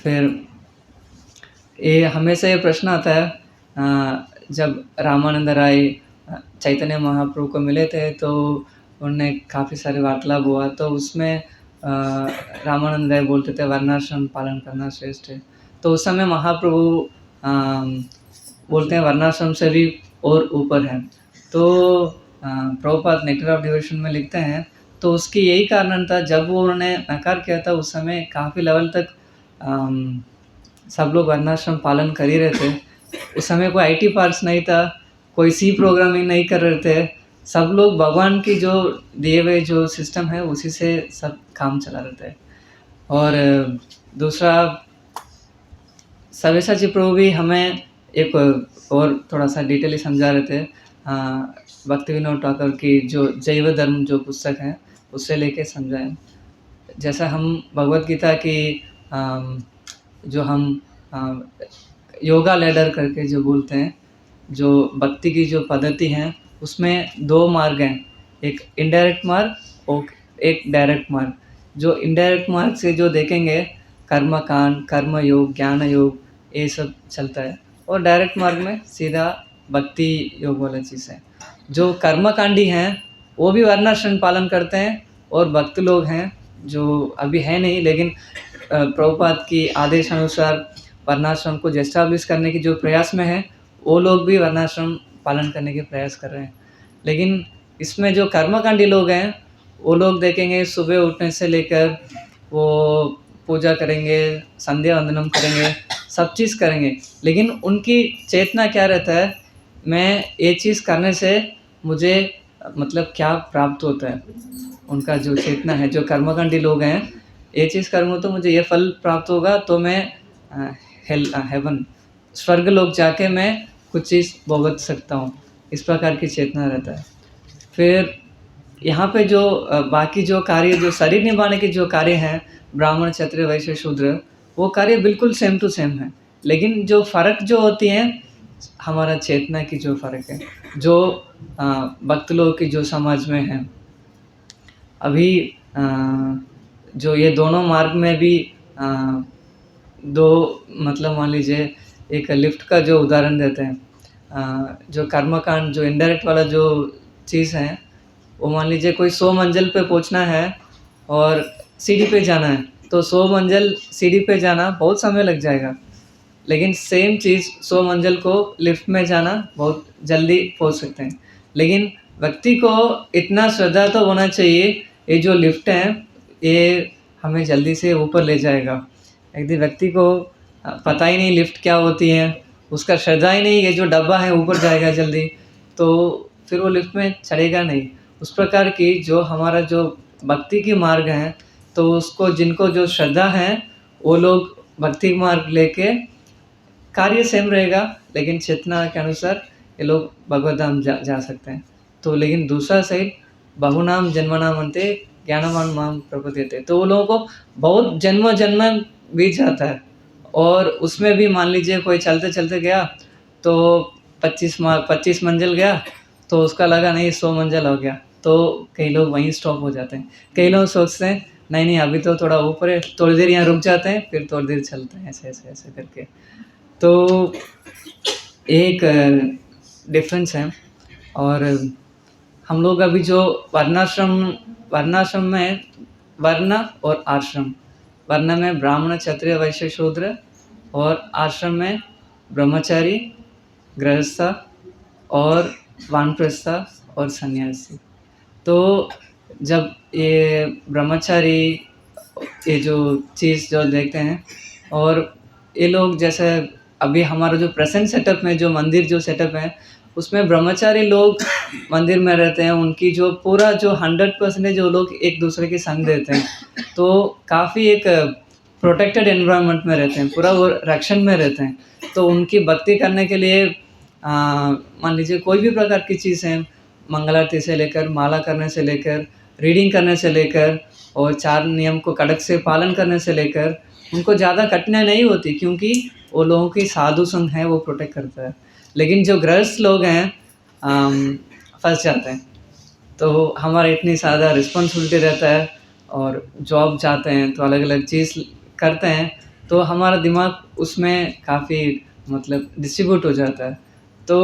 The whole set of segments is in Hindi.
फिर ये हमेशा ये प्रश्न आता है जब रामानंद राय चैतन्य महाप्रभु को मिले थे तो उन्होंने काफ़ी सारे वार्तालाप हुआ, तो उसमें रामानंद राय बोलते थे वर्णाश्रम पालन करना श्रेष्ठ है। तो उस समय महाप्रभु बोलते हैं वर्णाश्रम से भी और ऊपर है। तो प्रभुपाद नेक्टर ऑफ डिवोशन में लिखते हैं, तो उसकी यही कारण था, जब वो उन्होंने नकार किया था उस समय काफ़ी लेवल तक सब लोग वर्णाश्रम पालन कर ही रहे थे। उस समय कोई आईटी पार्क्स नहीं था, कोई सी प्रोग्रामिंग नहीं कर रहे थे, सब लोग भगवान की जो दिए हुए जो सिस्टम है उसी से सब काम चला रहे थे। और दूसरा सव्यसाची प्रभु भी हमें एक और थोड़ा सा डिटेली समझा रहे थे, भक्ति विनोद ठाकुर की जो जैव धर्म जो पुस्तक है उससे लेके समझाएं। जैसा हम भगवत गीता की जो हम योगा लैडर करके जो बोलते हैं, जो भक्ति की जो पद्धति है उसमें 2 मार्ग हैं, एक इनडायरेक्ट मार्ग और एक डायरेक्ट मार्ग। जो इनडायरेक्ट मार्ग से जो देखेंगे कर्म कांड, कर्म योग, ज्ञान योग ये सब चलता है, और डायरेक्ट मार्ग में सीधा भक्ति योग वाला चीज़ है। जो कर्मकांडी हैं वो भी वर्णाश्रम पालन करते हैं, और भक्त लोग हैं जो अभी है नहीं, लेकिन प्रभुपाद की आदेश अनुसार वर्णाश्रम को एस्टैब्लिश करने की जो प्रयास में है, वो लोग भी वर्णाश्रम पालन करने के प्रयास कर रहे हैं। लेकिन इसमें जो कर्मकांडी लोग हैं वो लोग देखेंगे सुबह उठने से लेकर वो पूजा करेंगे, संध्या वंदनम करेंगे, सब चीज़ करेंगे, लेकिन उनकी चेतना क्या रहता है, मैं ये चीज़ करने से मुझे मतलब क्या प्राप्त होता है। उनका जो चेतना है, जो कर्मकांडी लोग हैं, ये चीज़ करूँगा तो मुझे ये फल प्राप्त होगा, तो मैं हेवन स्वर्ग लोक जाके मैं कुछ चीज़ भुगत सकता हूँ, इस प्रकार की चेतना रहता है। फिर यहाँ पे जो बाकी जो कार्य, जो शरीर निभाने के जो कार्य हैं, ब्राह्मण क्षत्रिय वैश्य शूद्र, वो कार्य बिल्कुल सेम टू सेम है, लेकिन जो फ़र्क जो होती है हमारा चेतना की जो फ़र्क है, जो भक्त लोगों की जो समाज में है। अभी जो ये दोनों मार्ग में भी दो मतलब मान लीजिए एक लिफ्ट का जो उदाहरण देते हैं, जो कर्मकांड जो इनडायरेक्ट वाला जो चीज़ है, वो मान लीजिए कोई 100 मंजिल पे पहुंचना है और सीढ़ी पे जाना है, तो 100 मंजिल सीढ़ी पे जाना बहुत समय लग जाएगा, लेकिन सेम चीज़ 100 मंजिल को लिफ्ट में जाना बहुत जल्दी पहुंच सकते हैं। लेकिन व्यक्ति को इतना श्रद्धा तो होना चाहिए, ये जो लिफ्ट है ये हमें जल्दी से ऊपर ले जाएगा। यदि व्यक्ति को पता ही नहीं लिफ्ट क्या होती है, उसका श्रद्धा ही नहीं, ये जो डब्बा है ऊपर जाएगा जल्दी, तो फिर वो लिफ्ट में चढ़ेगा नहीं। उस प्रकार की जो हमारा जो भक्ति की मार्ग है, तो उसको जिनको जो श्रद्धा है वो लोग भक्ति मार्ग लेके कार्य सेम रहेगा, लेकिन चेतना के अनुसार ये लोग भगवत धाम जा सकते हैं। तो लेकिन दूसरा साइड बहुनाम जन्मनाम अंते ज्ञानवान माम प्रपद्यते, तो वो लोगों को बहुत जन्म बीत जाता है, और उसमें भी मान लीजिए कोई चलते चलते गया तो 25 मंजिल गया, तो उसका लगा नहीं 100 मंजिल हो गया, तो कई लोग वहीं स्टॉप हो जाते हैं। कई लोग सोचते हैं नहीं अभी तो थोड़ा ऊपर है, थोड़ी देर यहाँ रुक जाते हैं, फिर थोड़ी देर चलते हैं, ऐसे करके। तो एक डिफरेंस है। और हम लोग अभी जो वर्णाश्रम में वर्ण और आश्रम, वर्ण में ब्राह्मण क्षत्रिय वैश्य शूद्र, और आश्रम में ब्रह्मचारी, गृहस्थ और वानप्रस्थ और सन्यासी। तो जब ये ब्रह्मचारी ये जो चीज़ जो देखते हैं, और ये लोग जैसे अभी हमारा जो प्रेजेंट सेटअप में जो मंदिर जो सेटअप है, उसमें ब्रह्मचारी लोग मंदिर में रहते हैं, उनकी जो पूरा जो 100% जो लोग एक दूसरे के संग देते हैं, तो काफ़ी एक प्रोटेक्टेड एनवायरनमेंट में रहते हैं, पूरा वो रक्षण में रहते हैं। तो उनकी भक्ति करने के लिए मान लीजिए कोई भी प्रकार की चीज़ है, मंगलारती से लेकर, माला करने से लेकर, रीडिंग करने से लेकर, और 4 नियम को कड़क से पालन करने से लेकर उनको ज़्यादा कठिनाई नहीं होती, क्योंकि वो लोगों की साधु संघ है वो प्रोटेक्ट करता है। लेकिन जो गृहस्थ लोग हैं फंस जाते हैं। तो हमारा इतनी ज़्यादा रिस्पॉन्सिबिलिटी रहता है, और जॉब जाते हैं तो अलग अलग चीज़ करते हैं, तो हमारा दिमाग उसमें काफ़ी मतलब डिस्ट्रीब्यूट हो जाता है। तो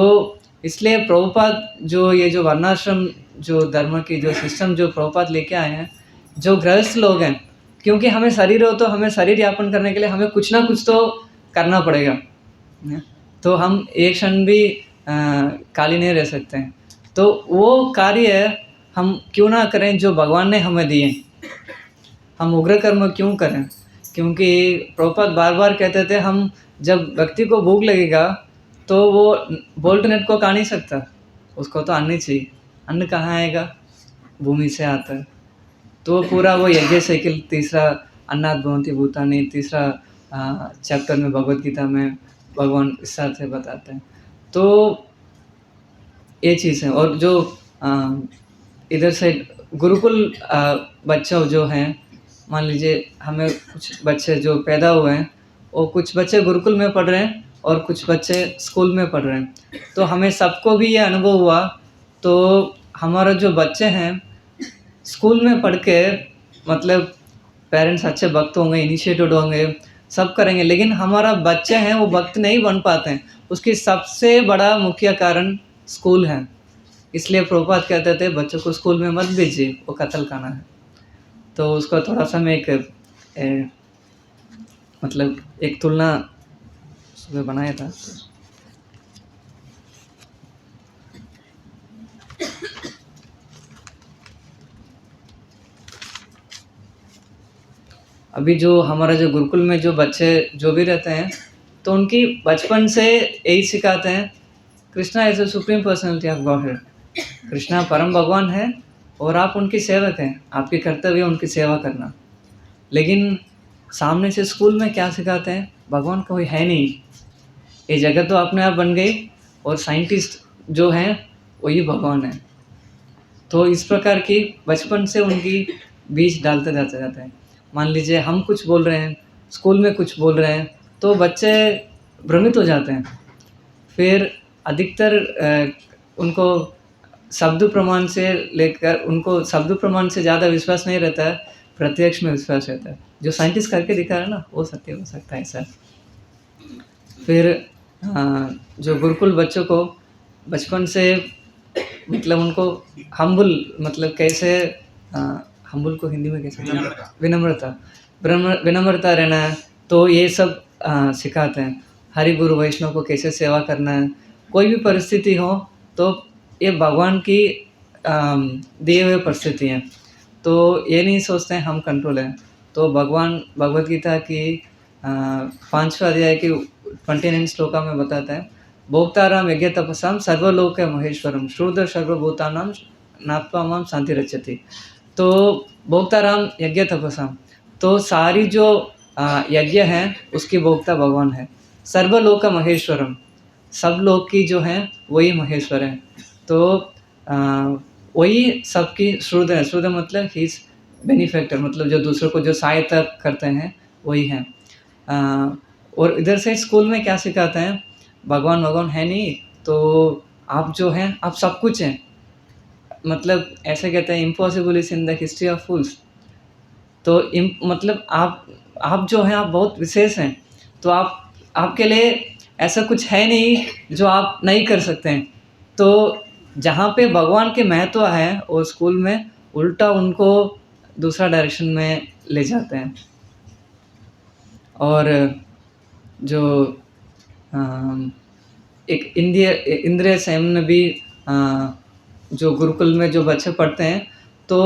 इसलिए प्रभुपाद जो ये जो वर्णाश्रम जो धर्म की जो सिस्टम जो प्रभुपाद लेके आए हैं, जो गृहस्थ लोग हैं, क्योंकि हमें शरीर हो तो हमें शरीर यापन करने के लिए हमें कुछ ना कुछ तो करना पड़ेगा। तो हम एक क्षण भी खाली नहीं रह सकते हैं। तो वो कार्य हम क्यों ना करें जो भगवान ने हमें दिए। हम उग्र कर्म क्यों करें? क्योंकि प्रभुपाद बार-बार कहते थे हम जब व्यक्ति को भूख लगेगा तो वो बोल्ट नेट को खा नहीं सकता, उसको तो अन्न ही चाहिए। अन्न कहाँ आएगा? भूमि से आता है। तो पूरा वो यज्ञ साइकिल तीसरा अन्नात् भवन्ति भूतानि तीसरा चैप्टर में भगवद गीता में भगवान विस्तार से बताते हैं। तो ये चीज़ है। और जो इधर से गुरुकुल बच्चे जो हैं, मान लीजिए हमें कुछ बच्चे जो पैदा हुए हैं, वो कुछ बच्चे गुरुकुल में पढ़ रहे हैं और कुछ बच्चे स्कूल में पढ़ रहे हैं। तो हमें सबको भी ये अनुभव हुआ, तो हमारा जो बच्चे हैं स्कूल में पढ़ के मतलब पेरेंट्स अच्छे भक्त होंगे, इनिशिएटेड होंगे, सब करेंगे, लेकिन हमारा बच्चे हैं वो भक्त नहीं बन पाते हैं। उसकी सबसे बड़ा मुख्य कारण स्कूल है। इसलिए प्रभुपाद कहते थे बच्चों को स्कूल में मत भेजिए, वो कत्ल खाना है। तो उसका थोड़ा-सा मैं एक मतलब एक तुलना सुबह बनाया था। अभी जो हमारा जो गुरुकुल में जो बच्चे जो भी रहते हैं, तो उनकी बचपन से यही सिखाते हैं, Krishna is the supreme personality of godhead. Krishna परम भगवान है और आप उनकी सेवक हैं, आपकी कर्तव्य है उनकी सेवा करना। लेकिन सामने से स्कूल में क्या सिखाते हैं? भगवान कोई है नहीं, ये जगत तो अपने आप बन गई और साइंटिस्ट जो हैं वही भगवान है। तो इस प्रकार की बचपन से उनकी बीज डालते जाते हैं। मान लीजिए हम कुछ बोल रहे हैं, स्कूल में कुछ बोल रहे हैं, तो बच्चे भ्रमित हो जाते हैं। फिर अधिकतर उनको शब्द प्रमाण से लेकर उनको शब्द प्रमाण से ज़्यादा विश्वास नहीं रहता है, प्रत्यक्ष में विश्वास रहता है। जो साइंटिस्ट करके दिखा रहा है ना, वो सत्य हो सकता है ऐसा। फिर जो गुरुकुल बच्चों को बचपन से मतलब उनको हम्बल मतलब कैसे हम्बल को हिंदी में कैसे विनम्रता रहना है, तो ये सब सिखाते हैं। हरि गुरु वैष्णव को कैसे सेवा करना है। कोई भी परिस्थिति हो तो ये भगवान की दिए हुए परिस्थिति हैं, तो ये नहीं सोचते हैं हम कंट्रोल हैं। तो भगवान भगवद गीता की 5वां अध्याय की 29 श्लोका में बताता है, भोक्ताराम यज्ञ तपसाम सर्वलोक महेश्वरम श्रुद्र सर्वभूतानां नात्वा माम शांति रचति। तो भोक्ताराम यज्ञ तपसाम, तो सारी जो यज्ञ हैं उसकी भोक्ता भगवान है। सर्वलोक महेश्वरम, सब लोग की जो हैं वही महेश्वर हैं। तो वही सबकी श्रुद्र है। श्रुद्र मतलब ही इज बेनिफैक्टर, मतलब जो दूसरों को जो सहायता करते हैं वही हैं। और इधर से स्कूल में क्या सिखाते हैं, भगवान है नहीं, तो आप जो हैं आप सब कुछ हैं। मतलब ऐसे कहते हैं impossible is in the history of fools. तो मतलब आप जो हैं आप बहुत विशेष हैं। तो आपके लिए ऐसा कुछ है नहीं जो आप नहीं कर सकते हैं। तो जहाँ पे भगवान के महत्व है वो स्कूल में उल्टा उनको दूसरा डायरेक्शन में ले जाते हैं। और जो एक इंद्रिय संयम भी जो गुरुकुल में जो बच्चे पढ़ते हैं, तो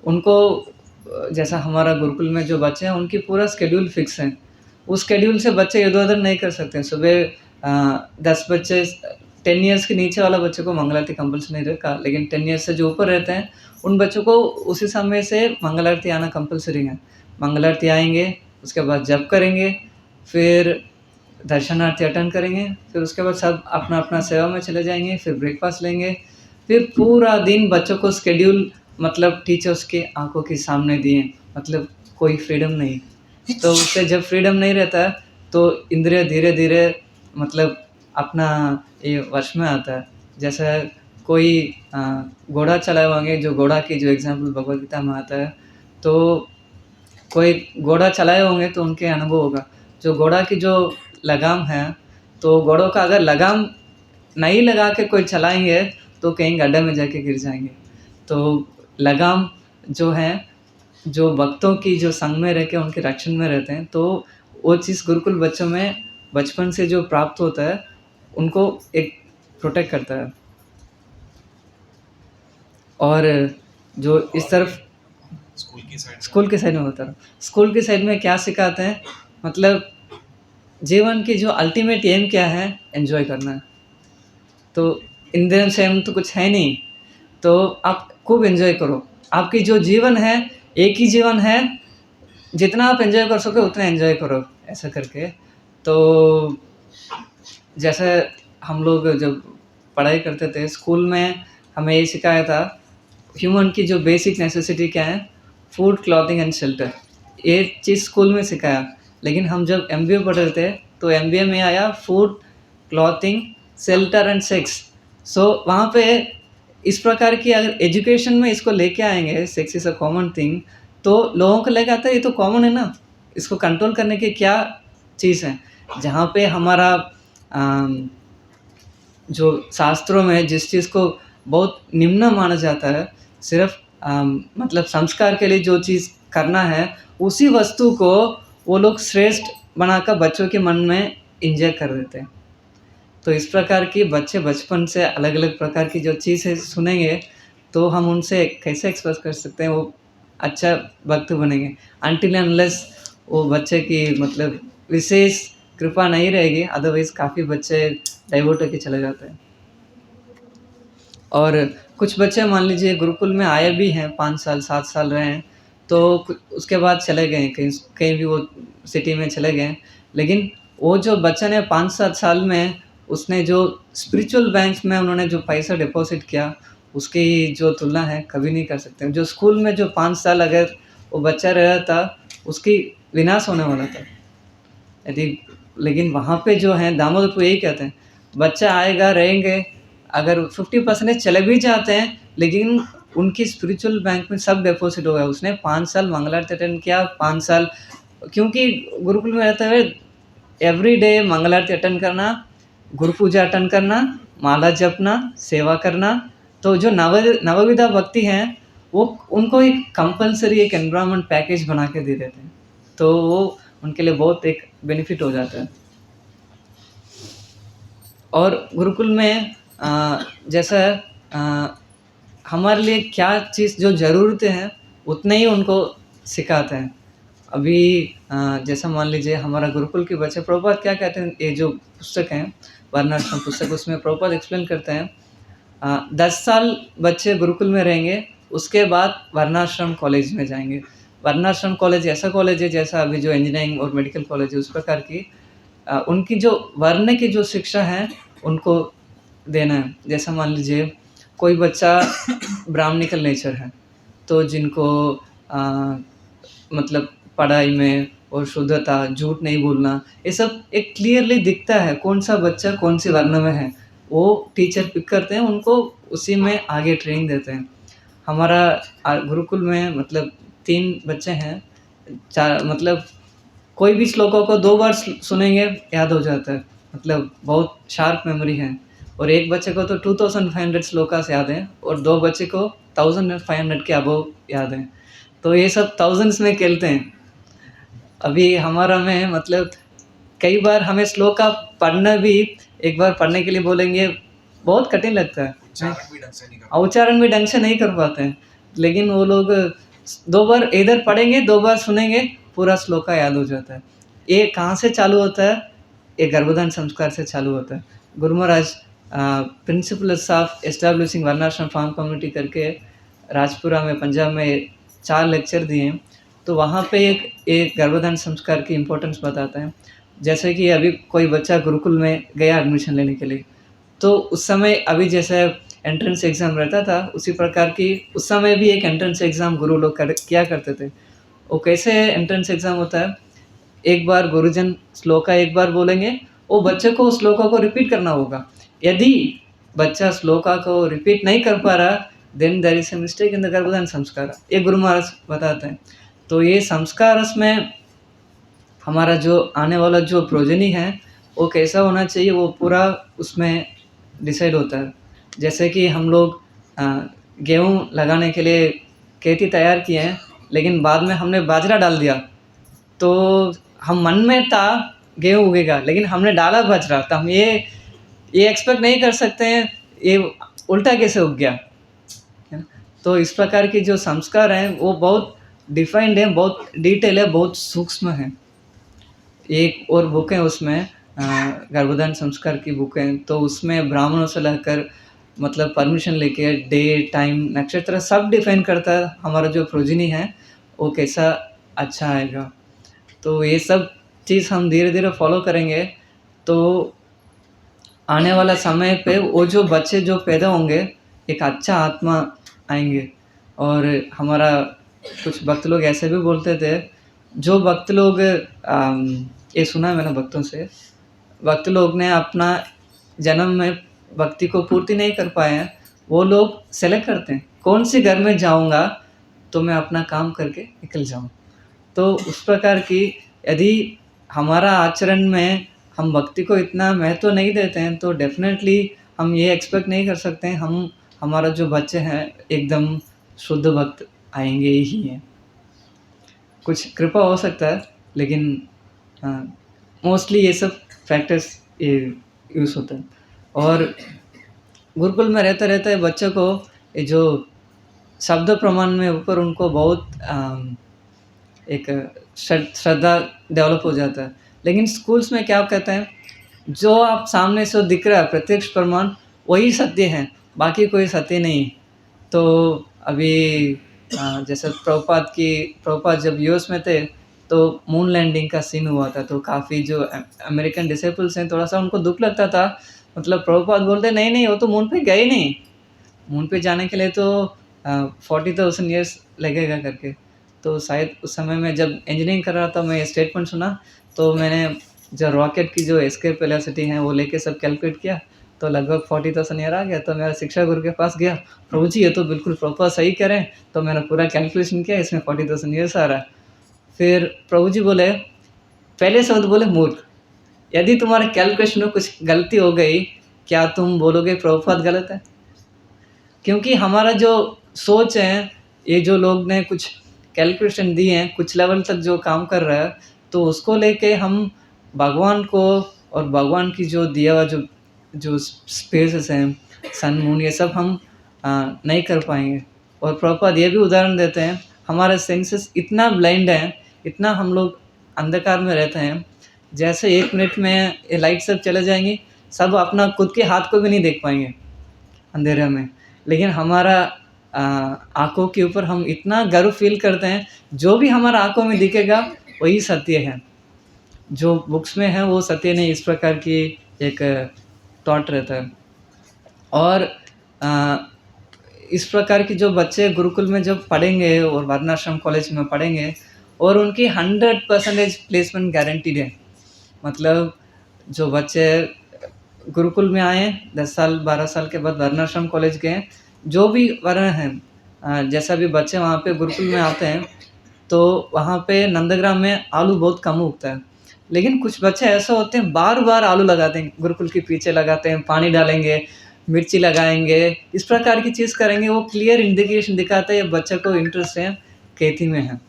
उनको जैसा हमारा गुरुकुल में जो बच्चे हैं उनकी पूरा शेड्यूल फिक्स है। उस शेड्यूल से बच्चे इधर-उधर नहीं कर सकते। सुबह 10 बच्चे 10 इयर्स के नीचे वाला बच्चे को मंगल आरती कंपल्सरी नहीं रखा, लेकिन 10 इयर्स से जो ऊपर रहते हैं उन बच्चों को उसी समय से मंगल आरती आना कंपल्सरी है। मंगल आरती आएँगे, उसके बाद जप करेंगे, फिर दर्शनार्थी अटेंड करेंगे, फिर उसके बाद सब अपना-अपना सेवा में चले जाएँगे, फिर ब्रेकफ़ास्ट लेंगे, फिर पूरा दिन बच्चों को शेड्यूल मतलब टीचर्स के आँखों के सामने दिए, मतलब कोई फ्रीडम नहीं। तो उससे जब फ्रीडम नहीं रहता है, तो इंद्रिय धीरे-धीरे मतलब अपना ये वश में आता है। जैसे कोई घोड़ा चलाए होंगे, जो घोड़ा की जो एग्ज़ाम्पल भगवद गीता में आता है, तो कोई घोड़ा चलाए होंगे तो उनके अनुभव होगा। जो घोड़ा की जो लगाम है, तो घोड़ों का अगर लगाम नहीं लगा के कोई चलाएँगे तो कहीं गड्ढे में जाके गिर जाएँगे। तो लगाम जो है, जो भक्तों की जो संग में रह के उनके रक्षण में रहते हैं, तो वो चीज़ गुरुकुल बच्चों में बचपन से जो प्राप्त होता है, उनको एक प्रोटेक्ट करता है। और जो इस तरफ स्कूल की साइड में बता रहा हूँ। स्कूल की साइड में क्या सिखाते हैं, मतलब जीवन की जो अल्टीमेट एम क्या है, एन्जॉय करना है। तो इन दिन से एम तो कुछ है नहीं, तो आप खूब एन्जॉय करो। आपकी जो जीवन है, एक ही जीवन है, जितना आप एन्जॉय कर सको उतना एन्जॉय करो, ऐसा करके। तो जैसे हम लोग जब पढ़ाई करते थे स्कूल में, हमें ये सिखाया था ह्यूमन की जो बेसिक नेसेसिटी क्या है, फूड, क्लॉथिंग एंड शेल्टर, ये चीज़ स्कूल में सिखाया। लेकिन हम जब एमबीए पढ़ रहे थे तो एमबीए में आया food, clothing, shelter and sex. So वहाँ पे इस प्रकार की अगर एजुकेशन में इसको लेके आएंगे, sex is a common thing, तो लोगों को लगता आता है ये तो कॉमन है ना, इसको कंट्रोल करने की क्या चीज़ है। जहाँ पे हमारा जो शास्त्रों में जिस चीज़ को बहुत निम्न माना जाता है, सिर्फ मतलब संस्कार के लिए जो चीज़ करना है, उसी वस्तु को वो लोग श्रेष्ठ बनाकर बच्चों के मन में इंजेक्ट कर देते हैं। तो इस प्रकार की बच्चे बचपन से अलग-अलग प्रकार की जो चीज़ें सुनेंगे, तो हम उनसे कैसे एक्सप्रेस कर सकते हैं, वो अच्छा वक़्त बनेंगे। अनटिल अनलेस वो बच्चे की मतलब विशेष कृपा नहीं रहेगी, अदरवाइज़ काफ़ी बच्चे डाइवर्ट होके चले जाते हैं। और कुछ बच्चे मान लीजिए गुरुकुल में आए भी हैं, 5 साल, 7 साल रहे हैं, तो उसके बाद चले गए कहीं कहीं भी वो सिटी में चले गए। लेकिन वो जो बच्चे ने 5-7 साल में उसने जो स्पिरिचुअल बैंक्स में उन्होंने जो पैसा डिपॉज़िट किया, उसकी जो तुलना है कभी नहीं कर सकते। जो स्कूल में जो 5 साल अगर वो बच्चा रहा था, उसकी विनाश होने वाला था। यदि लेकिन वहाँ पे जो है दामोदर यही कहते हैं, बच्चा आएगा, रहेंगे, अगर 50% चले भी जाते हैं, लेकिन उनकी स्पिरिचुअल बैंक में सब डिपॉज़िट हो गया। उसने 5 साल मंगलारती अटेंड किया, 5 साल, क्योंकि गुरुकुल में रहते हुए एवरी डे मंगलारती अटेंड करना, गुरु पूजा अटेंड करना, माला जपना, सेवा करना। तो जो नवविधा भक्ति हैं, वो उनको एक कंपल्सरी एक एनवायरनमेंट पैकेज बना के दे देते हैं। तो वो उनके लिए बहुत एक बेनिफिट हो जाता है। और गुरुकुल में जैसा हमारे लिए क्या चीज़ जो ज़रूरतें हैं, उतने ही उनको सिखाते हैं। अभी जैसा मान लीजिए हमारा गुरुकुल के बच्चे, प्रभुपाद क्या कहते हैं, ये जो पुस्तक है वर्णाश्रम पुस्तक, उसमें प्रभुपाद एक्सप्लेन करते हैं 10 साल बच्चे गुरुकुल में रहेंगे, उसके बाद वर्णाश्रम कॉलेज में जाएँगे। वर्णाश्रम कॉलेज ऐसा कॉलेज है जैसा अभी जो इंजीनियरिंग और मेडिकल कॉलेज है, उस प्रकार की उनकी जो वर्ण की जो शिक्षा है, उनको देना है। जैसा मान लीजिए कोई बच्चा ब्राह्मणिकल नेचर है, तो जिनको मतलब पढ़ाई में और शुद्धता, झूठ नहीं बोलना, ये सब एक क्लियरली दिखता है कौन-सा बच्चा कौन-सी वर्ण में है। वो टीचर पिक करते हैं, उनको उसी में आगे ट्रेनिंग देते हैं। हमारा गुरुकुल में मतलब 3 बच्चे हैं, 4 मतलब कोई भी श्लोकों को 2 बार सुनेंगे याद हो जाता है, मतलब बहुत शार्प मेमोरी है। और एक बच्चे को तो 2500 श्लोकास याद हैं और 2 बच्चे को 1500 के अबव याद हैं। तो ये सब थाउज़ेंड्स में खेलते हैं। अभी हमारा में मतलब कई बार हमें श्लोका पढ़ना भी, एक बार पढ़ने के लिए बोलेंगे, बहुत कठिन लगता है। उच्चारण भी ढंग से नहीं कर पाते हैं। लेकिन वो लोग 2 बार इधर पढ़ेंगे, 2 बार सुनेंगे, पूरा श्लोका याद हो जाता है। ये कहाँ से चालू होता है? ये गर्भधारण संस्कार से चालू होता है। Guru Maharaj principles of establishing वर्णाश्रम फार्म कम्युनिटी करके राजपुरा में, पंजाब में 4 लेक्चर दिए हैं। तो वहाँ पे एक गर्भधारण संस्कार की इम्पोर्टेंस बताते हैं। जैसे कि अभी कोई बच्चा गुरुकुल में गया एडमिशन लेने के लिए, तो उस समय अभी जैसे एंट्रेंस एग्ज़ाम रहता था, उसी प्रकार की उस समय भी एक एंट्रेंस एग्ज़ाम गुरु लोग किया करते थे। वो कैसे एंट्रेंस एग्ज़ाम होता है, एक बार गुरुजन श्लोका एक बार बोलेंगे, वो बच्चे को उस श्लोका को रिपीट करना होगा। यदि बच्चा श्लोका को रिपीट नहीं कर पा रहा, then there is a mistake in the गर्भधारण संस्कार, ये गुरु महाराज बताते हैं। तो ये संस्कार में हमारा जो आने वाला जो प्रोजेनी है वो कैसा होना चाहिए वो पूरा उसमें डिसाइड होता है। जैसे कि हम लोग गेहूँ लगाने के लिए खेती तैयार किए हैं, लेकिन बाद में हमने बाजरा डाल दिया, तो हम मन में था गेहूँ उगेगा, लेकिन हमने डाला बाजरा, तो हम ये एक्सपेक्ट नहीं कर सकते हैं ये उल्टा कैसे उग गया, है ना? तो इस प्रकार की जो संस्कार हैं वो बहुत डिफाइंड है, बहुत डिटेल है, बहुत सूक्ष्म है। एक और बुक है उसमें गर्भधारण संस्कार की बुक है, तो उसमें ब्राह्मणों से लेकर मतलब परमिशन लेके डे, टाइम, नक्षत्र सब डिफाइन करता है हमारा जो प्रोजिनी है वो कैसा अच्छा आएगा। तो ये सब चीज़ हम धीरे-धीरे फॉलो करेंगे, तो आने वाला समय पे वो जो बच्चे जो पैदा होंगे, एक अच्छा आत्मा आएँगे। और हमारा कुछ भक्त लोग ऐसे भी बोलते थे, जो भक्त लोग ये सुना है मैंने भक्तों से, भक्त लोग ने अपना जन्म में भक्ति को पूर्ति नहीं कर पाए हैं, वो लोग सेलेक्ट करते हैं, कौन से घर में जाऊँगा तो मैं अपना काम करके निकल जाऊँ। तो उस प्रकार की यदि हमारा आचरण में हम भक्ति को इतना महत्व नहीं देते हैं, तो डेफ़िनेटली हम ये एक्सपेक्ट नहीं कर सकते हैं हम हमारा जो बच्चे हैं एकदम शुद्ध भक्त आएँगे ही हैं। कुछ कृपा हो सकता है, लेकिन मोस्टली ये सब फैक्टर्स ये यूज़ होता है। और गुरुकुल में रहते-रहते बच्चों को ये जो शब्द प्रमाण में ऊपर उनको बहुत एक श्रद्धा डेवलप हो जाता है। लेकिन स्कूल्स में क्या कहते हैं, जो आप सामने से दिख रहा है प्रत्यक्ष प्रमाण वही सत्य है, बाकी कोई सत्य नहीं। तो अभी जैसे प्रभुपाद जब यूएस में थे, तो मून लैंडिंग का सीन हुआ था, तो काफ़ी जो अमेरिकन डिसेबल्स हैं थोड़ा-सा उनको दुःख लगता था। मतलब प्रभुपाद बोलते नहीं-नहीं वो तो मून पे गए नहीं, मून पे जाने के लिए तो 40,000 ईयर्स लगेगा करके। तो शायद उस समय में जब इंजीनियरिंग कर रहा था मैं ये स्टेटमेंट सुना, तो मैंने जो रॉकेट की जो एस्केप वेलोसिटी है वो लेके सब कैलकुलेट किया, तो लगभग 40,000 ईयर आ गया। तो मेरा शिक्षा गुरु के पास गया, प्रभु जी ये तो बिल्कुल प्रॉपर सही कह रहे हैं। तो मैंने पूरा कैलकुलेशन किया, इसमें 40,000 ईयर्स आ रहा है। फिर प्रभु जी बोले, पहले शब्द बोले मूर्ख, यदि तुम्हारे कैलकुलेशन में कुछ गलती हो गई, क्या तुम बोलोगे प्रभुपाद गलत है? क्योंकि हमारा जो सोच है, ये जो लोग ने कुछ कैलकुलेशन दी हैं, कुछ लेवल तक जो काम कर रहा है, तो उसको लेके हम भगवान को और भगवान की जो दिया हुआ जो स्पेसेस हैं, सन, मून, ये सब हम नहीं कर पाएँगे। और प्रभुपाद ये भी उदाहरण देते हैं, हमारे सेंसेस इतना ब्लाइंड है, इतना हम लोग अंधकार में रहते हैं, जैसे 1 मिनट में ये लाइट सब चले जाएँगी, सब अपना खुद के हाथ को भी नहीं देख पाएँगे अंधेरे में। लेकिन हमारा आँखों के ऊपर हम इतना गर्व फ़ील करते हैं, जो भी हमारा आँखों में दिखेगा वही सत्य है। जो बुक्स में है वो सत्य नहीं, इस प्रकार की एक थॉट रहता है। और इस प्रकार की जो बच्चे गुरुकुल में जब पढ़ेंगे और वर्णाश्रम कॉलेज में पढ़ेंगे और उनकी 100% प्लेसमेंट गारंटीड है। मतलब जो बच्चे गुरुकुल में आए, 10 साल 12 साल के बाद वर्णाश्रम कॉलेज गए, जो भी वर्ण हैं, जैसा भी बच्चे वहाँ पे गुरुकुल में आते हैं, तो वहाँ पे नंदग्राम में आलू बहुत कम उगता है। लेकिन कुछ बच्चे ऐसे होते हैं बार-बार आलू लगाते हैं, गुरुकुल के पीछे लगाते हैं, पानी डालेंगे, मिर्ची लगाएँगे, इस प्रकार की चीज़ करेंगे। वो क्लियर इंडिकेशन दिखाता है ये बच्चे को इंटरेस्ट है, खेती में है।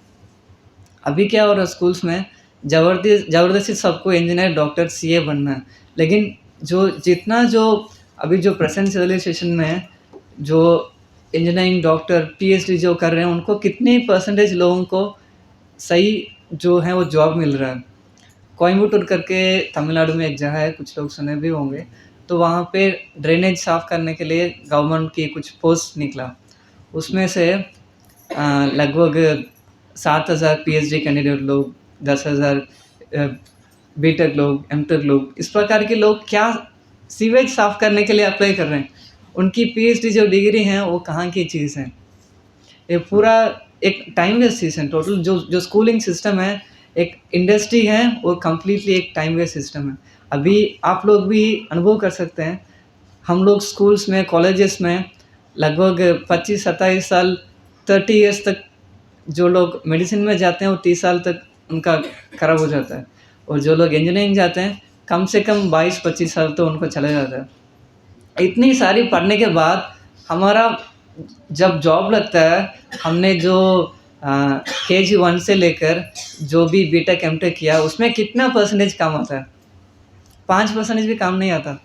अभी क्या हो रहा है स्कूल्स में, ज़बरदस्ती सबको इंजीनियर, डॉक्टर, सीए बनना है। लेकिन जो अभी जो प्रेज़ेंट सिविलाइज़ेशन में है, जो इंजीनियरिंग, डॉक्टर, पीएचडी जो कर रहे हैं, उनको कितनी परसेंटेज लोगों को सही जो है वो जॉब मिल रहा है। कोयंबटूर करके तमिलनाडु में एक जगह है, कुछ लोग सुने भी होंगे, तो वहाँ पे ड्रेनेज साफ़ करने के लिए गवर्नमेंट की कुछ पोस्ट निकला। उसमें से लगभग 7,000 पीएचडी कैंडिडेट लोग, 10,000 बीटेक लोग, एमटेक लोग, इस प्रकार के लोग क्या सीवेज साफ़ करने के लिए अप्लाई कर रहे हैं। उनकी पीएचडी जो डिग्री है वो कहाँ की चीज़ है। ये पूरा एक टाइम वेस्ट चीज़ है। टोटल जो स्कूलिंग सिस्टम है, एक इंडस्ट्री है और कंप्लीटली एक टाइम वेस्ट सिस्टम है। अभी आप लोग भी अनुभव कर सकते हैं, हम लोग स्कूल्स में, कॉलेजेस में लगभग 25-27 साल, 30 इयर्स तक जो लोग मेडिसिन में जाते हैं वो 30 साल तक उनका खराब हो जाता है। और जो लोग इंजीनियरिंग जाते हैं, कम से कम 22-25 साल तो उनको चला जाता है। इतनी सारी पढ़ने के बाद हमारा जब जॉब लगता है, हमने जो केजी 1 से लेकर जो भी बीटेक, एमटेक किया, उसमें कितना परसेंटेज काम आता है? 5% भी काम नहीं आता।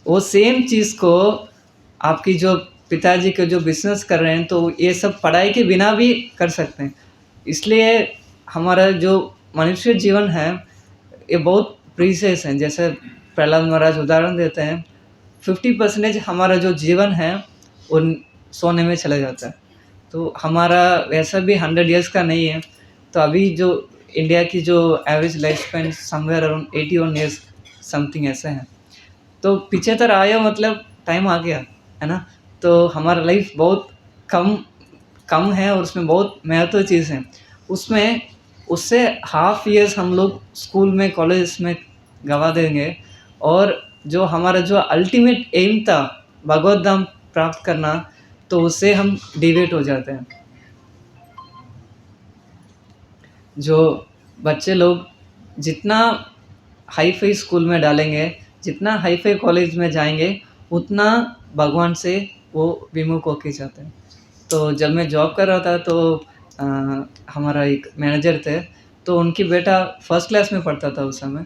वो सेम चीज़ को आपकी जो पिताजी के जो बिज़नेस कर रहे हैं, तो ये सब पढ़ाई के बिना भी कर सकते हैं। इसलिए हमारा जो मनुष्य जीवन है, ये बहुत प्रीशियस है। जैसे प्रहलाद महाराज उदाहरण देते हैं, 50% हमारा जो जीवन है, वो सोने में चला जाता है। तो हमारा वैसा भी 100 ईयर्स का नहीं है। तो अभी जो इंडिया की जो average life span somewhere around 81 years something ऐसा है। तो 75 आया मतलब टाइम आ गया, है ना? तो हमारा लाइफ बहुत कम है और उसमें बहुत महत्व चीज़ है। उसमें उससे हाफ ईयर्स हम लोग स्कूल में, कॉलेज में गँवा देंगे, और जो हमारा जो अल्टीमेट एम था भगवत धाम प्राप्त करना, तो उससे हम डिविएट हो जाते हैं। जो बच्चे लोग जितना हाई-फाई स्कूल में डालेंगे, जितना हाई-फाई कॉलेज में जाएँगे, उतना भगवान से वो विमुख होके जाते हैं। तो जब मैं जॉब कर रहा था, तो हमारा एक मैनेजर थे, तो उनकी बेटा फर्स्ट क्लास में पढ़ता था उस समय।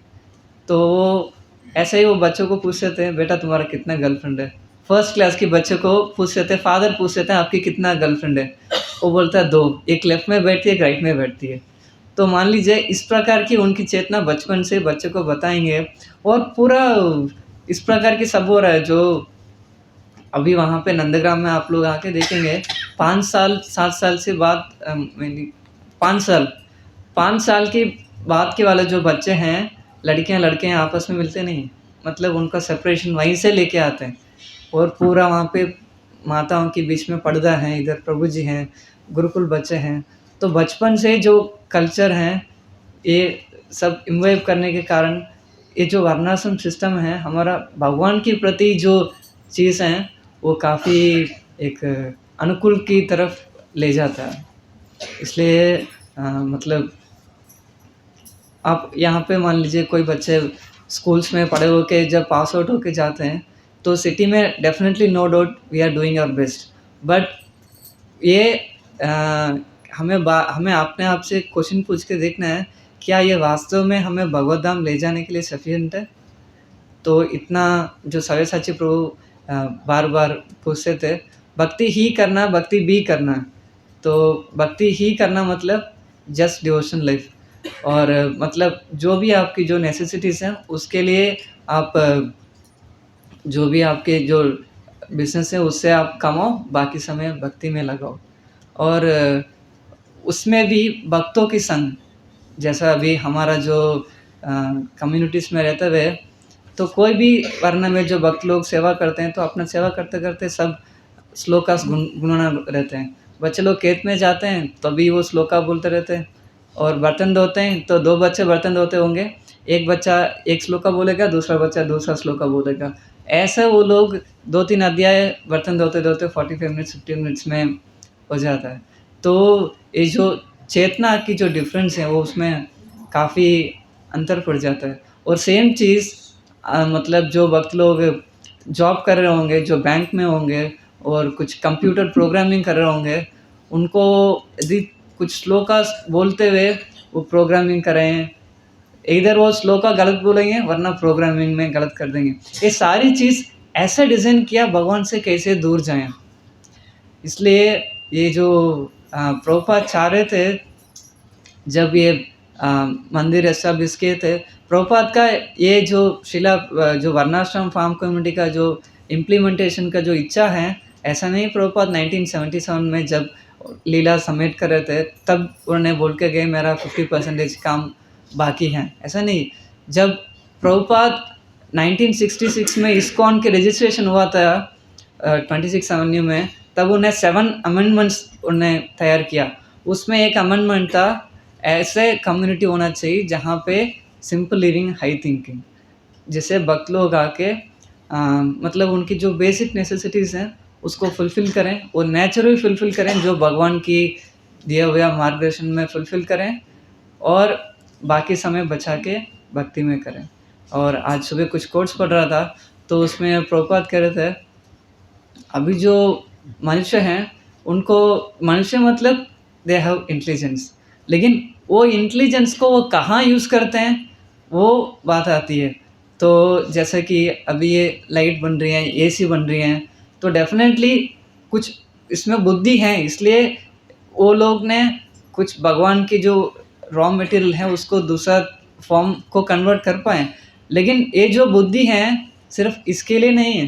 तो वो ऐसे ही वो बच्चों को पूछते थे, बेटा तुम्हारा कितना गर्लफ्रेंड है? फर्स्ट क्लास के बच्चे को पूछते थे, फादर पूछते थे आपकी कितना गर्लफ्रेंड है? वो बोलता है 2, एक लेफ्ट में बैठती है, एक राइट में बैठती है। तो मान लीजिए इस प्रकार की उनकी चेतना बचपन से बच्चे को बताएँगे, और पूरा इस प्रकार की सब हो रहा है। जो अभी वहाँ पे नंदग्राम में आप लोग आके देखेंगे, 5 साल, 7 साल से बाद 5 साल के बाद के वाले जो बच्चे हैं, लड़कियाँ लड़के हैं, आपस में मिलते नहीं हैं। मतलब उनका सेपरेशन वहीं से लेके आते हैं, और पूरा वहाँ पे माताओं के बीच में पर्दा है, इधर प्रभु जी हैं, गुरुकुल बच्चे हैं। तो बचपन से जो कल्चर हैं, ये सब इम्बाइब करने के कारण ये जो वर्णाश्रम सिस्टम है, हमारा भगवान के प्रति जो चीज़ हैं, वो काफ़ी एक अनुकूल की तरफ ले जाता है। इसलिए मतलब आप यहाँ पे मान लीजिए कोई बच्चे स्कूल्स में पढ़े होके जब पास आउट होके जाते हैं, तो सिटी में definitely no doubt we are doing our best. But ये हमें अपने आप से क्वेश्चन पूछ के देखना है, क्या ये वास्तव में हमें भगवत धाम ले जाने के लिए सफिशिएंट है? तो इतना जो सव्यसाची प्रभु बार-बार पूछते थे, भक्ति ही करना, भक्ति भी करना। तो भक्ति ही करना मतलब जस्ट डिवोशन लाइफ, और मतलब जो भी आपकी जो नेसेसिटीज़ हैं, उसके लिए आप जो भी आपके जो बिज़नेस है, उससे आप कमाओ, बाकी समय भक्ति में लगाओ। और उसमें भी भक्तों की संग, जैसा अभी हमारा जो कम्युनिटीज़ में रहते हुए, तो कोई भी वर्ण में जो भक्त लोग सेवा करते हैं, तो अपना सेवा करते-करते सब श्लोकास गुनगुना रहते हैं। बच्चे लोग खेत में जाते हैं, तभी वो श्लोका बोलते रहते हैं, और बर्तन धोते हैं, तो 2 बच्चे बर्तन धोते होंगे, एक बच्चा एक श्लोका बोलेगा, दूसरा बच्चा दूसरा श्लोका बोलेगा। ऐसे वो लोग 2-3 अध्याय बर्तन धोते-धोते 45 मिनट्स, 15 मिनट्स में हो जाता है। तो ये जो चेतना की जो डिफ़रेंस है, वो उसमें काफ़ी अंतर पड़ जाता है। और सेम चीज़ मतलब जो वक़्त लोग जॉब कर रहे होंगे, जो बैंक में होंगे और कुछ कंप्यूटर प्रोग्रामिंग कर रहे होंगे, उनको यदि कुछ श्लोकास बोलते हुए वो प्रोग्रामिंग करें, इधर वो श्लोका गलत बोलेंगे, वरना प्रोग्रामिंग में गलत कर देंगे। ये सारी चीज़ ऐसे डिज़ाइन किया भगवान से कैसे दूर जाएँ। इसलिए ये जो प्रभुपाद चाह रहे थे, जब ये मंदिर एस्टैब्लिश किए थे, प्रभुपाद का ये जो जो वर्णाश्रम फार्म कम्युनिटी का जो इम्प्लीमेंटेशन का जो इच्छा है, ऐसा नहीं प्रभुपाद 1977 में जब लीला समेट कर रहे थे, तब उन्होंने बोल के गए मेरा 50% काम बाकी है, ऐसा नहीं। जब प्रभुपाद 1966 में इस्कॉन के रजिस्ट्रेशन हुआ था 26 एवेन्यू में, तब उन्हें 7 अमेंडमेंट्स उन्होंने तैयार किया। उसमें एक अमेंडमेंट था, ऐसे कम्युनिटी होना चाहिए जहाँ पे सिंपल लिविंग, हाई थिंकिंग, जिससे भक्त लोग आके मतलब उनकी जो बेसिक नेसेसिटीज़ हैं उसको फुलफ़िल करें और नेचुरली फुलफ़िल करें, जो भगवान की दिया हुआ मार्गदर्शन में फुलफ़िल करें, और बाकी समय बचा के भक्ति में करें। और आज सुबह कुछ कोट्स पढ़ रहा था, तो उसमें प्रभुपाद कह रहे थे, अभी जो मनुष्य हैं, उनको मनुष्य मतलब दे हैव इंटेलिजेंस, लेकिन वो इंटेलिजेंस को वो कहाँ यूज़ करते हैं, वो बात आती है। तो जैसे कि अभी ये लाइट बन रही है, एसी बन रही हैं, तो डेफ़िनेटली कुछ इसमें बुद्धि है, इसलिए वो लोग ने कुछ भगवान की जो रॉ मटेरियल है उसको दूसरा फॉर्म को कन्वर्ट कर पाए। लेकिन ये जो बुद्धि है सिर्फ इसके लिए नहीं है,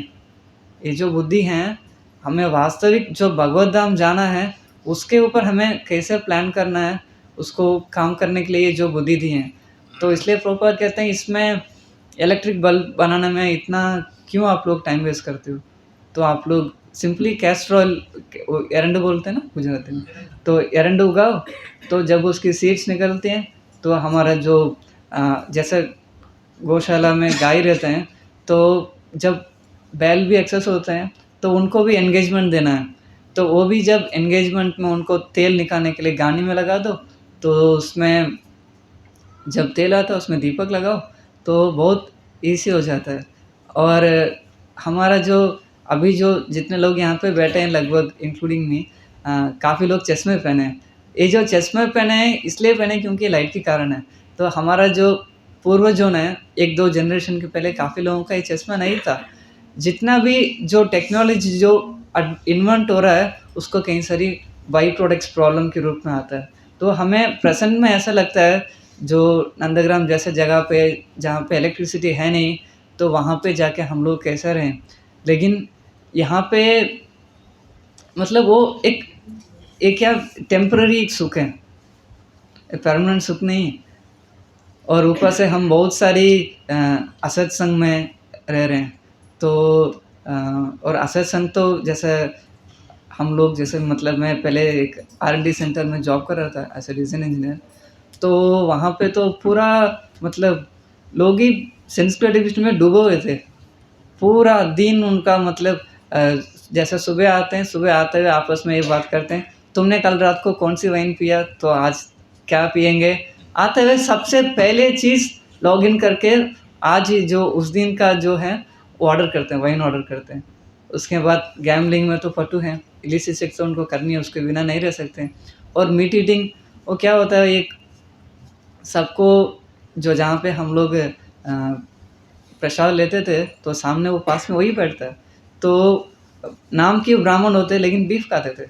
ये जो बुद्धि है हमें वास्तविक जो भगवत धाम जाना है उसके ऊपर हमें कैसे प्लान करना है, उसको काम करने के लिए ये जो बुद्धि दी है। तो इसलिए प्रभुपाद कहते हैं इसमें इलेक्ट्रिक बल्ब बनाने में इतना क्यों आप लोग टाइम वेस्ट करते हो, तो आप लोग सिंपली कैस्टर ऑयल, एरंडू बोलते हैं ना गुजराती में, तो एरंडू उगाओ, तो जब उसकी सीड्स निकलती हैं तो हमारा जो जैसे गौशाला में गाय रहते हैं, तो जब बैल भी एक्सेस होते हैं तो उनको भी एंगेजमेंट देना है, तो वो भी जब एंगेजमेंट में उनको तेल निकालने के लिए गानी में लगा दो, तो उसमें जब तेल आता है उसमें दीपक लगाओ, तो बहुत ईज़ी हो जाता है। और हमारा जो अभी जो जितने लोग यहाँ पे बैठे हैं लगभग इंक्लूडिंग मी, काफ़ी लोग चश्मे पहने हैं। ये जो चश्मे पहने हैं इसलिए पहने क्योंकि लाइट के कारण है। तो हमारा जो पूर्वजों ने 1-2 जनरेशन के पहले काफ़ी लोगों का ये चश्मा नहीं था। जितना भी जो टेक्नोलॉजी जो इन्वेंट हो रहा है उसको कई सारी बाई प्रोडक्ट्स प्रॉब्लम के रूप में आता है। तो हमें प्रेजेंट में ऐसा लगता है जो नंदग्राम जैसे जगह पे जहाँ पे इलेक्ट्रिसिटी है नहीं, तो वहाँ पे जाके हम लोग कैसे रहें। लेकिन यहाँ पे मतलब वो एक क्या टेम्पररी एक सुख है, परमानेंट सुख नहीं। और ऊपर से हम बहुत सारी असत्संग में रह रहे हैं, तो और असत्संग तो जैसे हम लोग जैसे मतलब मैं पहले एक R&D सेंटर में जॉब कर रहा था एज ए डिज़ाइन इंजीनियर, तो वहाँ पे तो पूरा मतलब लोग ही संस्कृत एक्टिविटी में डूबे हुए थे। पूरा दिन उनका मतलब जैसे सुबह आते हैं, सुबह आते हुए आपस में ये बात करते हैं, तुमने कल रात को कौन-सी वाइन पिया, तो आज क्या पिएँगे? आते हुए सबसे पहले चीज़ लॉगिन करके आज ही जो उस दिन का जो है वो ऑर्डर करते हैं, वाइन ऑर्डर करते हैं। उसके बाद गैम्बलिंग में तो पटू हैं, इलिसिट सेक्स तो उनको करनी है, उसके बिना नहीं रह सकते हैं। और मीट ईटिंग वो क्या होता है, एक सबको जो जहाँ पे हम लोग प्रसाद लेते थे तो सामने वो पास में वही बैठता है, तो नाम के ब्राह्मण होते लेकिन बीफ खाते थे।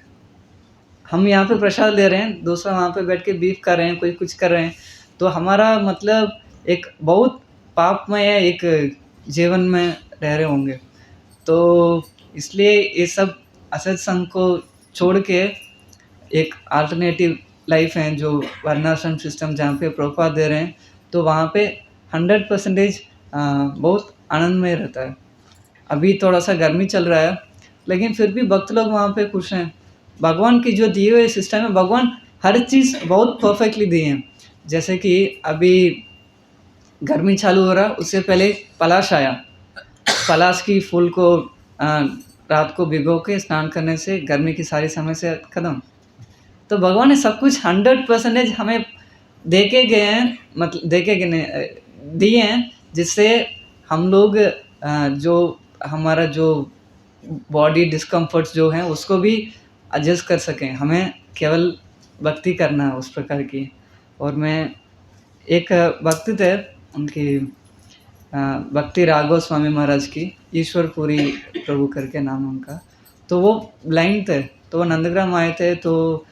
हम यहाँ पे प्रसाद ले रहे हैं, दूसरा वहाँ पे बैठ के बीफ खा रहे हैं, कोई कुछ कर रहे हैं, तो हमारा मतलब एक बहुत पापमय एक जीवन में रह रहे होंगे। तो इसलिए ये सब असत्संग को छोड़ के एक अल्टरनेटिव लाइफ है जो वर्णाश्रम सिस्टम जहाँ पे प्रभुपाद दे रहे हैं, तो वहाँ पे 100% बहुत आनंदमय रहता है। अभी थोड़ा-सा गर्मी चल रहा है, लेकिन फिर भी भक्त लोग वहाँ पे खुश हैं। भगवान की जो दिए हुए सिस्टम है, भगवान हर चीज़ बहुत परफेक्टली दिए हैं। जैसे कि अभी गर्मी चालू हो रहा, उससे पहले पलाश आया। पलाश की फूल को रात को भिगो के स्नान करने से गर्मी की सारी समस्या खत्म। तो भगवान ने सब कुछ 100% हमें दे के गए हैं, मतलब दे के दिए हैं, जिससे हम लोग जो हमारा जो बॉडी डिस्कम्फर्ट्स जो हैं उसको भी एडजस्ट कर सकें। हमें केवल भक्ति करना है उस प्रकार की। और मैं एक भक्त थे उनकी भक्ति राघव स्वामी महाराज की, ईश्वरपुरी प्रभु करके नाम उनका। तो वो ब्लाइंड थे, तो वो नंदग्राम आए थे, तो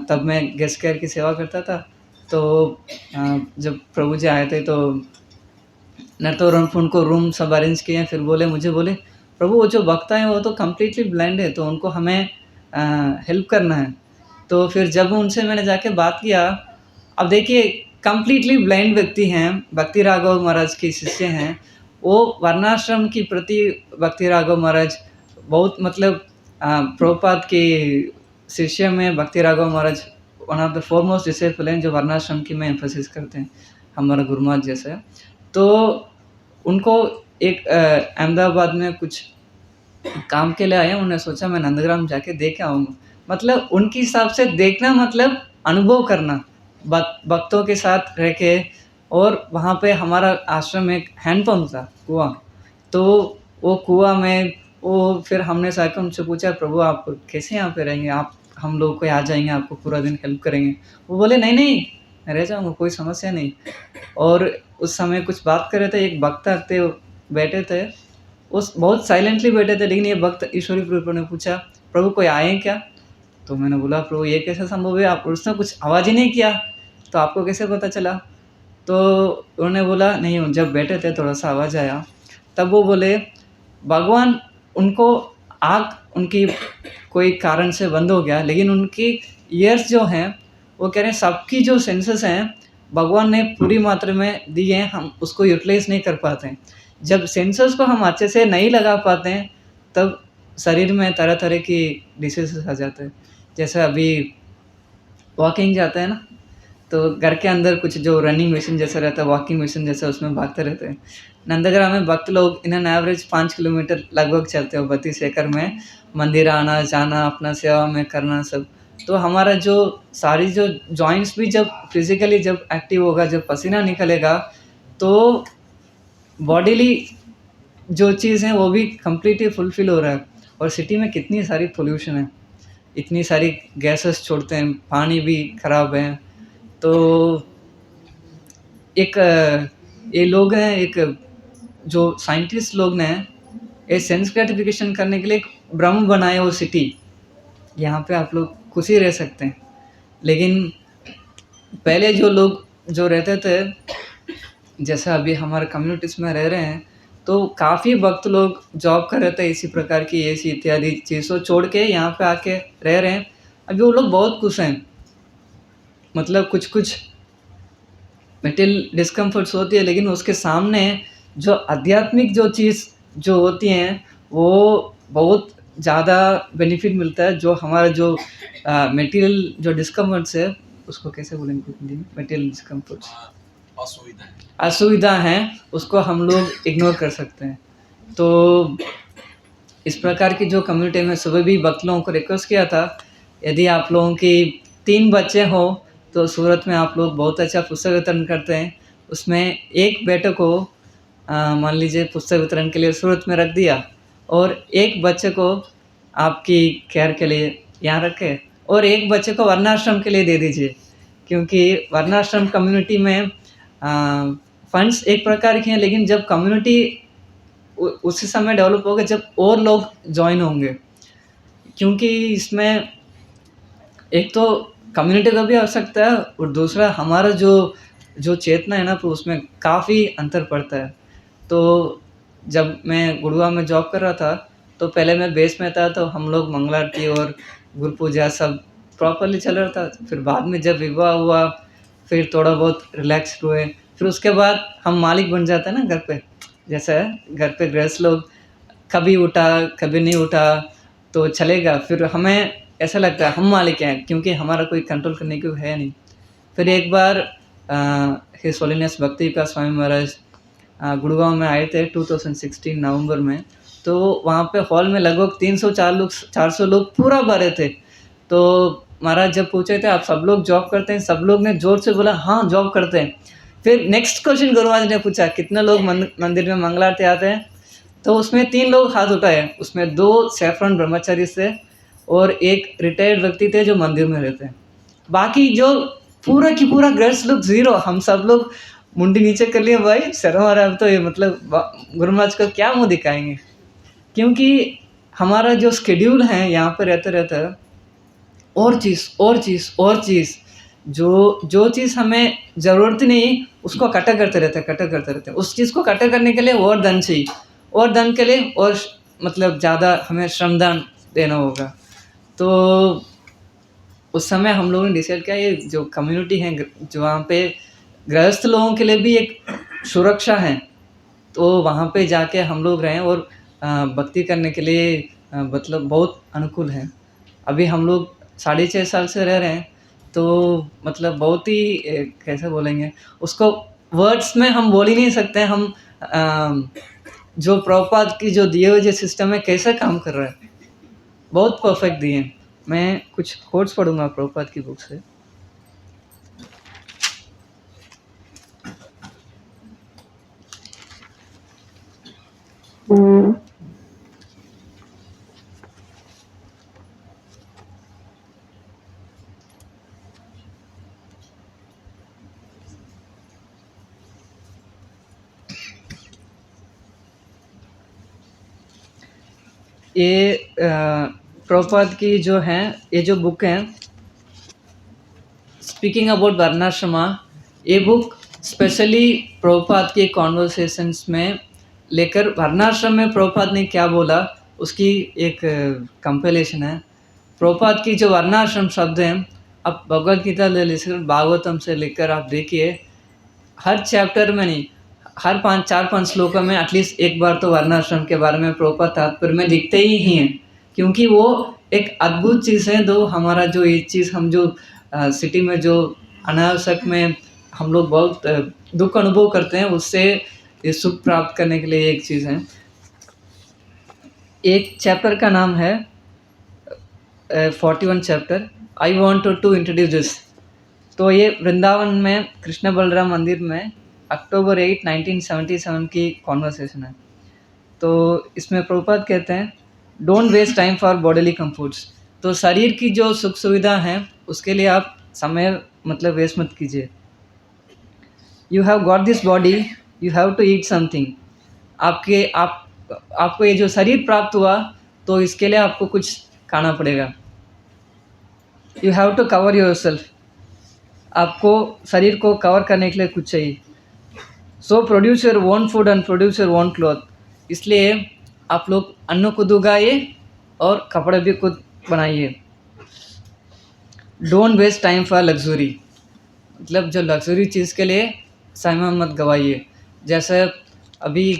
तब मैं गेस्ट केयर की सेवा करता था। तो जब प्रभु जी आए थे तो न तो उनको रूम सब अरेंज किए, फिर मुझे बोले प्रभु वो जो भक्त हैं वो तो कम्प्लीटली ब्लाइंड है, तो उनको हमें हेल्प करना है। तो फिर जब उनसे मैंने जाके बात किया, अब देखिए कम्प्लीटली ब्लाइंड व्यक्ति हैं, भक्ति राघव महाराज के शिष्य हैं, वो वर्णाश्रम के प्रति भक्ति राघव महाराज बहुत मतलब प्रभुपाद के शिष्य में Bhakti Raghava Maharaj one of the foremost disciple हैं जो वर्णाश्रम की में एम्फेसिस करते हैं, हमारा गुरु महाराज जैसे। तो उनको एक अहमदाबाद में कुछ काम के लिए आया, उन्होंने सोचा मैं नंदग्राम जाके देख आऊँगा। मतलब उनके हिसाब से देखना मतलब अनुभव करना। भक्तों के साथ रह के, और वहाँ पे हमारा आश्रम में एक हैंडपंप था, कुआँ। तो वो कुआँ में वो फिर हमने जाकर उनसे पूछा, प्रभु आप कैसे यहाँ पे रहेंगे, आप हम लोग को आ जाएंगे, आपको पूरा दिन हेल्प करेंगे। वो बोले नहीं नहीं, मैं रह जाऊँगा, कोई समस्या नहीं। और उस समय कुछ बात कर रहे थे, एक भक्त थे बैठे थे, उस बहुत साइलेंटली बैठे थे, लेकिन ये भक्त ईश्वरी प्रभु ने पूछा, प्रभु कोई आए हैं क्या? तो मैंने बोला, प्रभु ये कैसे संभव है, आप उसने कुछ आवाज़ ही नहीं किया, तो आपको कैसे पता चला? तो उन्होंने बोला, नहीं जब बैठे थे थोड़ा सा आवाज़ आया। तब वो बोले, भगवान उनको आँख उनकी कोई कारण से बंद हो गया, लेकिन उनकी ईयर्स जो हैं, वो कह रहे हैं सबकी जो सेंसेस हैं भगवान ने पूरी मात्रा में दी हैं, हम उसको यूटिलाइज़ नहीं कर पाते हैं। जब सेंसर्स को हम अच्छे से नहीं लगा पाते हैं, तब शरीर में तरह तरह की डिसीज़ेस आ जाते हैं। जैसे अभी वॉकिंग जाते हैं ना, तो घर के अंदर कुछ जो रनिंग मशीन जैसा रहता है, वॉकिंग मशीन जैसा, उसमें भागते रहते हैं। नंदग्राम में भक्त लोग इन एन एवरेज 5 किलोमीटर लगभग चलते हो 32 एकड़ में, मंदिर आना जाना, अपना सेवा में करना सब। तो हमारा जो सारी जो जॉइंट्स भी जब फिजिकली जब एक्टिव होगा, जब पसीना निकलेगा, तो बॉडीली जो चीज़ है वो भी कम्प्लीटली फुलफिल हो रहा है। और सिटी में कितनी सारी पोल्यूशन है, इतनी सारी गैसेस छोड़ते हैं, पानी भी खराब है। तो एक ये लोग हैं, एक जो साइंटिस्ट लोग ने ये सेंस ग्रेटिफिकेशन करने के लिए एक ब्रह्म बनाया वो सिटी, यहाँ पे आप लोग खुशी रह सकते हैं। लेकिन पहले जो लोग जो रहते थे, जैसे अभी हमारे कम्युनिटीज़ में रह रहे हैं, तो काफ़ी भक्त लोग जॉब कर रहे थे इसी प्रकार की एसी इत्यादि चीज़ों छोड़ के यहाँ पे आके रह रहे हैं। अभी वो लोग बहुत खुश हैं। मतलब कुछ मेंटल डिस्कम्फर्ट्स होती है, लेकिन उसके सामने जो आध्यात्मिक जो चीज़ जो होती हैं, वो बहुत ज़्यादा बेनिफिट मिलता है। जो हमारा जो मेटीरियल जो डिस्कम्फर्ट्स है, उसको कैसे बोलेंगे हिंदी में? मेटीरियल डिस्कम्फर्ट्स, असुविधा हैं, उसको हम लोग इग्नोर कर सकते हैं। तो इस प्रकार की जो कम्युनिटी में सुबह भी भक्त लोगों को रिक्वेस्ट किया था, यदि आप लोगों की 3 बच्चे हों, तो सूरत में आप लोग बहुत अच्छा पुस्तक वितरण करते हैं। उसमें एक बेटे को मान लीजिए पुस्तक वितरण के लिए सूरत में रख दिया, और एक बच्चे को आपकी केयर के लिए यहाँ रखें, और एक बच्चे को वर्णाश्रम के लिए दे दीजिए। क्योंकि वर्णाश्रम कम्युनिटी में फंड्स एक प्रकार के हैं, लेकिन जब कम्युनिटी उसी समय डेवलप होगा जब और लोग जॉइन होंगे। क्योंकि इसमें एक तो कम्युनिटी का भी आवश्यकता है, और दूसरा हमारा जो चेतना है ना, तो उसमें काफ़ी अंतर पड़ता है। तो जब मैं गुड़गाँव में जॉब कर रहा था, तो पहले मैं बेस में था, तो हम लोग मंगला आरती और गुरु पूजा सब प्रॉपर्ली चल रहा था। फिर बाद में जब विवाह हुआ, फिर थोड़ा बहुत रिलैक्स्ड हुए। फिर उसके बाद हम मालिक बन जाते हैं ना घर पे। जैसे घर पे गृहस्थ लोग, कभी उठा कभी नहीं उठा तो चलेगा, फिर हमें ऐसा लगता है हम मालिक हैं, क्योंकि हमारा कोई कंट्रोल करने को है नहीं। फिर एक बार हिज होलीनेस भक्ति विकास स्वामी महाराज गुड़गांव में आए थे 2016 नवंबर में। तो वहाँ पे हॉल में लगभग 400 लोग पूरा भरे थे। तो महाराज जब पूछे थे आप सब लोग जॉब करते हैं, सब लोग ने जोर से बोला हाँ जॉब करते हैं। फिर नेक्स्ट क्वेश्चन गुरु महाराज ने पूछा कितने लोग मंदिर में मंगला आरती आते हैं, तो उसमें 3 लोग हाथ उठाए। उसमें 2 सैफरन ब्रह्मचारी थे और एक रिटायर्ड व्यक्ति थे जो मंदिर में रहते हैं। बाकी जो पूरा की पूरा गृहस्थ लोग 0। हम सब लोग मुंडी नीचे कर लिए, भाई शर्म आ रहा है, तो ये मतलब गुरु महाराज को क्या मुँह दिखाएंगे। क्योंकि हमारा जो शेड्यूल है यहाँ पे रहते रहते और चीज़ जो चीज़ हमें ज़रूरत नहीं, उसको इकट्ठा करते रहते हैं। उस चीज़ को इकट्ठा करने के लिए और धन चाहिए, और धन के लिए और मतलब ज़्यादा हमें श्रमदान देना होगा। तो उस समय हम लोगों ने डिसाइड किया, ये जो कम्युनिटी है जो वहाँ पे गृहस्थ लोगों के लिए भी एक सुरक्षा है, तो वहाँ पे जाके हम लोग रहें और भक्ति करने के लिए मतलब बहुत अनुकूल है। अभी हम लोग 6.5 साल से रह रहे हैं, तो मतलब बहुत ही कैसे बोलेंगे उसको, वर्ड्स में हम बोल ही नहीं सकते। हम जो प्रभुपाद की जो दिए हुए जो सिस्टम है कैसे काम कर रहा है, बहुत परफेक्ट दिए हैं। मैं कुछ कोट्स पढ़ूंगा प्रभुपाद की बुक से। ये प्रभुपाद की जो हैं, ये जो बुक हैं स्पीकिंग अबाउट वर्णाश्रमा, ये बुक स्पेशली प्रभुपाद के कॉन्वर्सेशंस में लेकर वर्णाश्रम में प्रभुपाद ने क्या बोला उसकी एक कंपाइलेशन है। प्रभुपाद की जो वर्णाश्रम शब्द हैं, अब भगवद गीता ले लीजिए, भागवतम से लेकर आप देखिए, हर चैप्टर में नहीं, हर 4-5 श्लोकों में एटलीस्ट एक बार तो वर्णाश्रम के बारे में प्रभुपाद तात्पर्य में लिखते ही हैं, क्योंकि वो एक अद्भुत चीज़ है। दो हमारा जो ये चीज़ हम जो सिटी में जो अनावश्यक में हम लोग बहुत दुख अनुभव करते हैं, उससे ये सुख प्राप्त करने के लिए एक चीज़ है। एक चैप्टर का नाम है 41 chapter, I want to introduce this. तो ये वृंदावन में कृष्ण बलराम मंदिर में अक्टूबर 8, 1977 की कॉन्वर्सेशन है। तो इसमें प्रभुपाद कहते हैं, don't waste time for bodily comforts. तो शरीर की जो सुख सुविधा है उसके लिए आप समय मतलब वेस्ट मत कीजिए। You have got this body, you have to eat something. आपको ये जो शरीर प्राप्त हुआ तो इसके लिए आपको कुछ खाना पड़ेगा। You have to cover your self शरीर को कवर करने के लिए कुछ चाहिए। So produce your own food and produce your own cloth. इसलिए आप लोग अन्न खुद उगाइए और कपड़े भी खुद बनाइए। Don't waste time for luxury, मतलब जो लग्जरी चीज़ के लिए समय मत गवाइए। जैसे अभी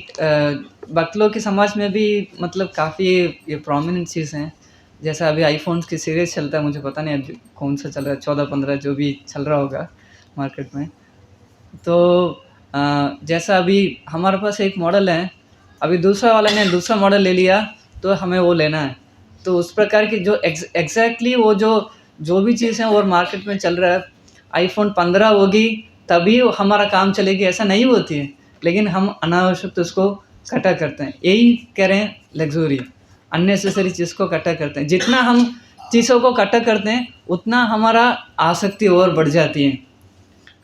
भक्त लोग के समाज में भी मतलब काफ़ी ये प्रोमिनेंट चीज़ हैं। जैसे अभी आईफोन्स की सीरीज़ चलता है, मुझे पता नहीं अभी कौन सा चल रहा है, 14-15 जो भी चल रहा होगा मार्केट में। तो जैसा अभी हमारे पास एक मॉडल है, अभी दूसरा वाला ने दूसरा मॉडल ले लिया तो हमें वो लेना है। तो उस प्रकार की जो एग्जैक्टली वो जो भी चीज़ है और मार्केट में चल रहा है, आईफोन 15 होगी तभी हमारा काम चलेगी, ऐसा नहीं होती है। लेकिन हम अनावश्यक उसको कटा करते हैं, यही कह रहे हैं लग्जरी, अननेसेसरी चीज़ को कटा करते हैं। जितना हम चीज़ों को कटा करते हैं उतना हमारा आसक्ति और बढ़ जाती है।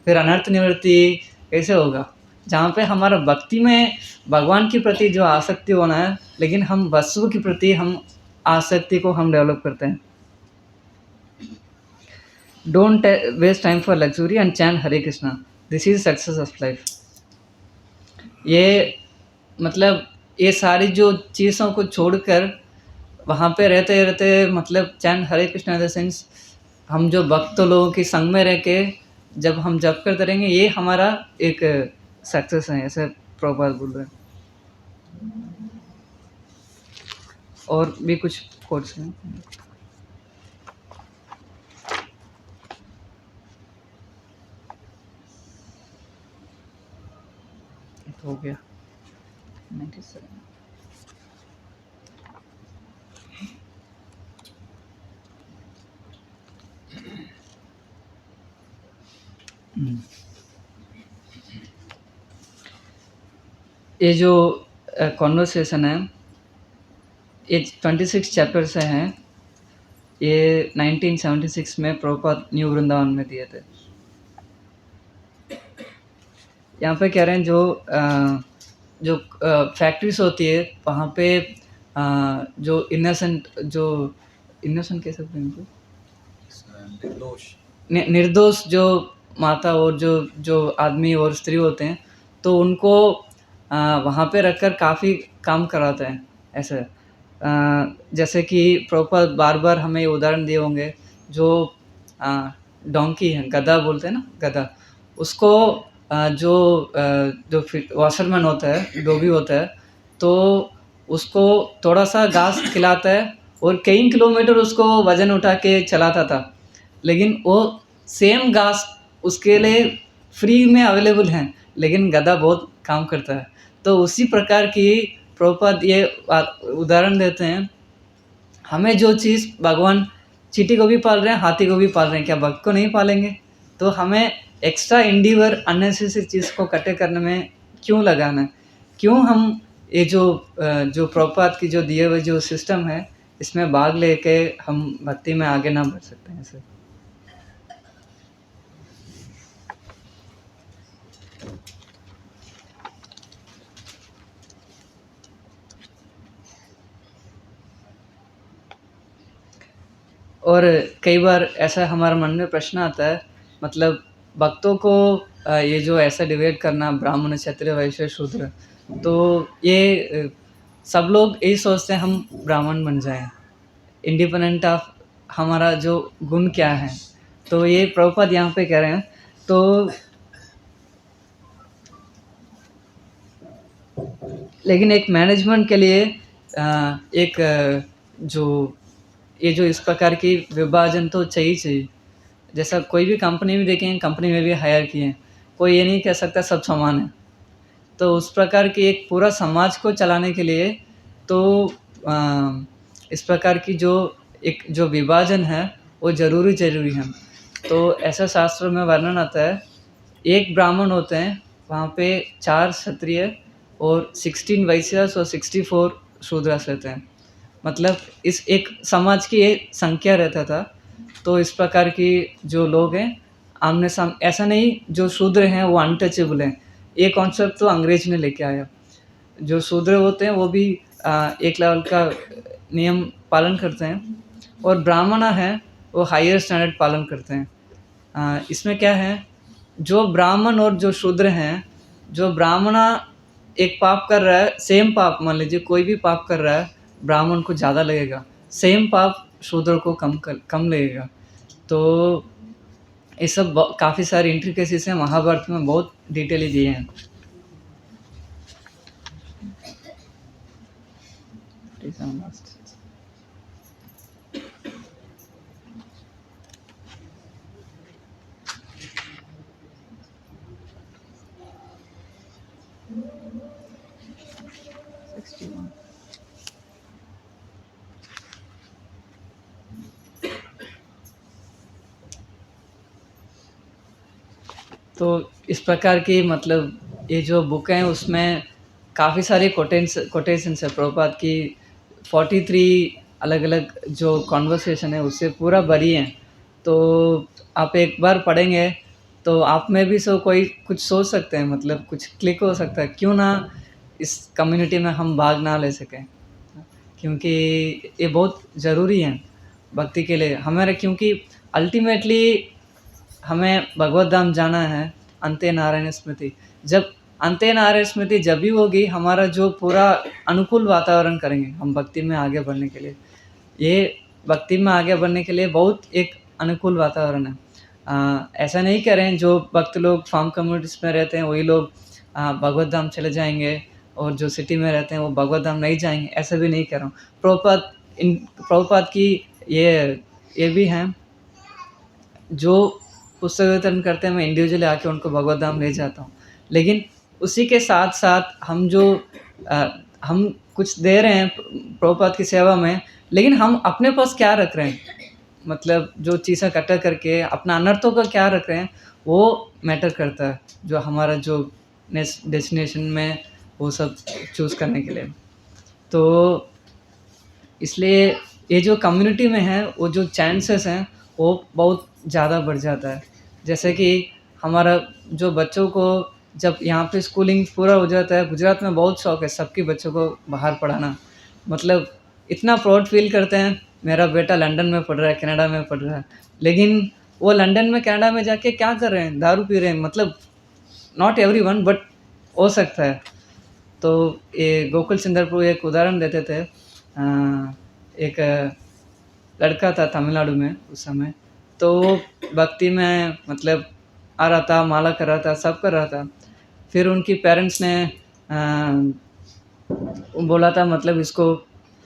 फिर अनर्थ निवृत्ति कैसे होगा? जहाँ पे हमारा भक्ति में भगवान के प्रति जो आसक्ति होना है, लेकिन हम वस्तु के प्रति हम आसक्ति को हम डेवलप करते हैं। Don't waste time for luxury and chant Hare Krishna, this is success of life. ये मतलब ये सारी जो चीज़ों को छोड़कर वहाँ पे रहते रहते मतलब chant Hare Krishna in the sense, हम जो भक्त लोगों के संग में रह के जब हम जप करते रहेंगे, ये हमारा एक सक्सेस है, ऐसे प्रभुपाद बोल रहे हैं। और भी कुछ कोट्स हैं। हो गया 97। ये जो कॉन्वर्सेशन है ये 26 चैप्टर से हैं। ये 1976 में प्रभुपाद न्यू वृंदावन में दिए थे। यहाँ पे कह रहे हैं जो फैक्ट्रीज होती है वहाँ पे जो इनोसेंट कह सकते हैं इनको, निर्दोष जो माता और जो आदमी और स्त्री होते हैं, तो उनको वहाँ पे रखकर काफ़ी काम कराते हैं। ऐसे जैसे कि प्रभुपाद बार बार हमें उदाहरण दिए होंगे, जो डोंकी है, गधा बोलते हैं ना, गधा, उसको जो वॉशरमैन होता है, धोबी होता है, तो उसको थोड़ा सा घास खिलाता है और कई किलोमीटर उसको वज़न उठा के चलाता था, लेकिन वो सेम घास उसके लिए फ्री में अवेलेबल है, लेकिन गधा बहुत काम करता है। तो उसी प्रकार की प्रभुपाद ये उदाहरण देते हैं, हमें जो चीज़ भगवान चींटी को भी पाल रहे हैं, हाथी को भी पाल रहे हैं, क्या भक्त को नहीं पालेंगे? तो हमें एक्स्ट्रा इंडिवर अननेसेसरी चीज़ को कटे करने में क्यों लगाना है? क्यों हम ये जो प्रभुपाद की जो दिए हुए जो सिस्टम है, इसमें भाग लेके हम भक्ति में आगे ना बढ़ सकते हैं ऐसे? और कई बार ऐसा हमारे मन में प्रश्न आता है, मतलब भक्तों को ये जो ऐसा डिवाइड करना ब्राह्मण, क्षत्रिय, वैश्य, शूद्र, तो ये सब लोग यही सोचते हैं हम ब्राह्मण बन जाएँ, इंडिपेंडेंट ऑफ हमारा जो गुण क्या है। तो ये प्रभुपाद यहाँ पे कह रहे हैं। तो लेकिन एक मैनेजमेंट के लिए जो ये जो इस प्रकार की विभाजन तो चाहिए। जैसा कोई भी कंपनी में देखें, कंपनी में भी हायर किए हैं, कोई ये नहीं कह सकता सब समान है। तो उस प्रकार की एक पूरा समाज को चलाने के लिए तो इस प्रकार की जो विभाजन है वो ज़रूरी है। तो ऐसा शास्त्रों में वर्णन आता है, एक ब्राह्मण होते हैं, वहाँ पे 4 क्षत्रिय और 16 वैश्यास और 64 शूद्रास रहते हैं। मतलब इस एक समाज की ये संख्या रहता था। तो इस प्रकार की जो लोग हैं आमने सामने, ऐसा नहीं जो शूद्र हैं वो अनटचेबल हैं, ये कॉन्सेप्ट तो अंग्रेज ने लेके आया। जो शूद्र होते हैं वो भी एक लेवल का नियम पालन करते हैं, और ब्राह्मण है वो हायर स्टैंडर्ड पालन करते हैं। इसमें क्या है, जो ब्राह्मण और जो शूद्र हैं, जो ब्राह्मण एक पाप कर रहा है, सेम पाप मान लीजिए कोई भी पाप कर रहा है, ब्राह्मण को ज़्यादा लगेगा, सेम पाप शूद्र को कम लगेगा। तो ये सब काफ़ी सारी इंट्रिकेसीज हैं, महाभारत में बहुत डिटेली दिए हैं। तो इस प्रकार की मतलब ये जो बुक है उसमें काफ़ी सारे कोटेशंस है प्रभुपाद की। 43 अलग-अलग जो कॉन्वर्सेशन है उससे पूरा भरी है। तो आप एक बार पढ़ेंगे तो आप में भी कोई कुछ सोच सकते हैं, मतलब कुछ क्लिक हो सकता है, क्यों ना इस कम्युनिटी में हम भाग ना ले सकें, क्योंकि ये बहुत ज़रूरी है भक्ति के लिए हमारे, क्योंकि अल्टीमेटली हमें भगवत धाम जाना है। अंते नारायण स्मृति, जब अंते नारायण स्मृति जब भी होगी, हमारा जो पूरा अनुकूल वातावरण करेंगे हम भक्ति में आगे बढ़ने के लिए। ये भक्ति में आगे बढ़ने के लिए बहुत एक अनुकूल वातावरण है। ऐसा नहीं कह रहे हैं जो भक्त लोग फार्म कम्युनिटीज़ में रहते हैं वही लोग भगवत धाम चले जाएंगे, और जो सिटी में रहते हैं वो भगवत धाम नहीं जाएंगे, ऐसा भी नहीं कह रहा हूँ। प्रभुपाद की ये भी हैं, जो पुस्तक वितरण करते हैं मैं इंडिविजुअली आके उनको भगवत धाम ले जाता हूँ। लेकिन उसी के साथ साथ हम कुछ दे रहे हैं प्रभुपाद की सेवा में, लेकिन हम अपने पास क्या रख रहे हैं, मतलब जो चीज़ें इकट्ठा करके अपना अनर्थों का क्या रख रहे हैं वो मैटर करता है, जो हमारा जो नेक्स्ट डेस्टिनेशन में वो सब चूज़ करने के लिए। तो इसलिए ये जो कम्युनिटी में है वो जो चांसेस हैं वो बहुत ज़्यादा बढ़ जाता है। जैसे कि हमारा जो बच्चों को जब यहाँ पे स्कूलिंग पूरा हो जाता है, गुजरात में बहुत शौक है सबके बच्चों को बाहर पढ़ाना, मतलब इतना प्राउड फील करते हैं, मेरा बेटा लंदन में पढ़ रहा है, कनाडा में पढ़ रहा है, लेकिन वो लंदन में कनाडा में जाके क्या कर रहे हैं, दारू पी रहे हैं, मतलब नॉट एवरीवन बट हो सकता है। तो ये गोकुल चंद्र प्रभु एक उदाहरण देते थे, एक लड़का था तमिलनाडु में उस समय, तो भक्ति में मतलब आ रहा था, माला कर रहा था, सब कर रहा था। फिर उनकी पेरेंट्स ने बोला था मतलब इसको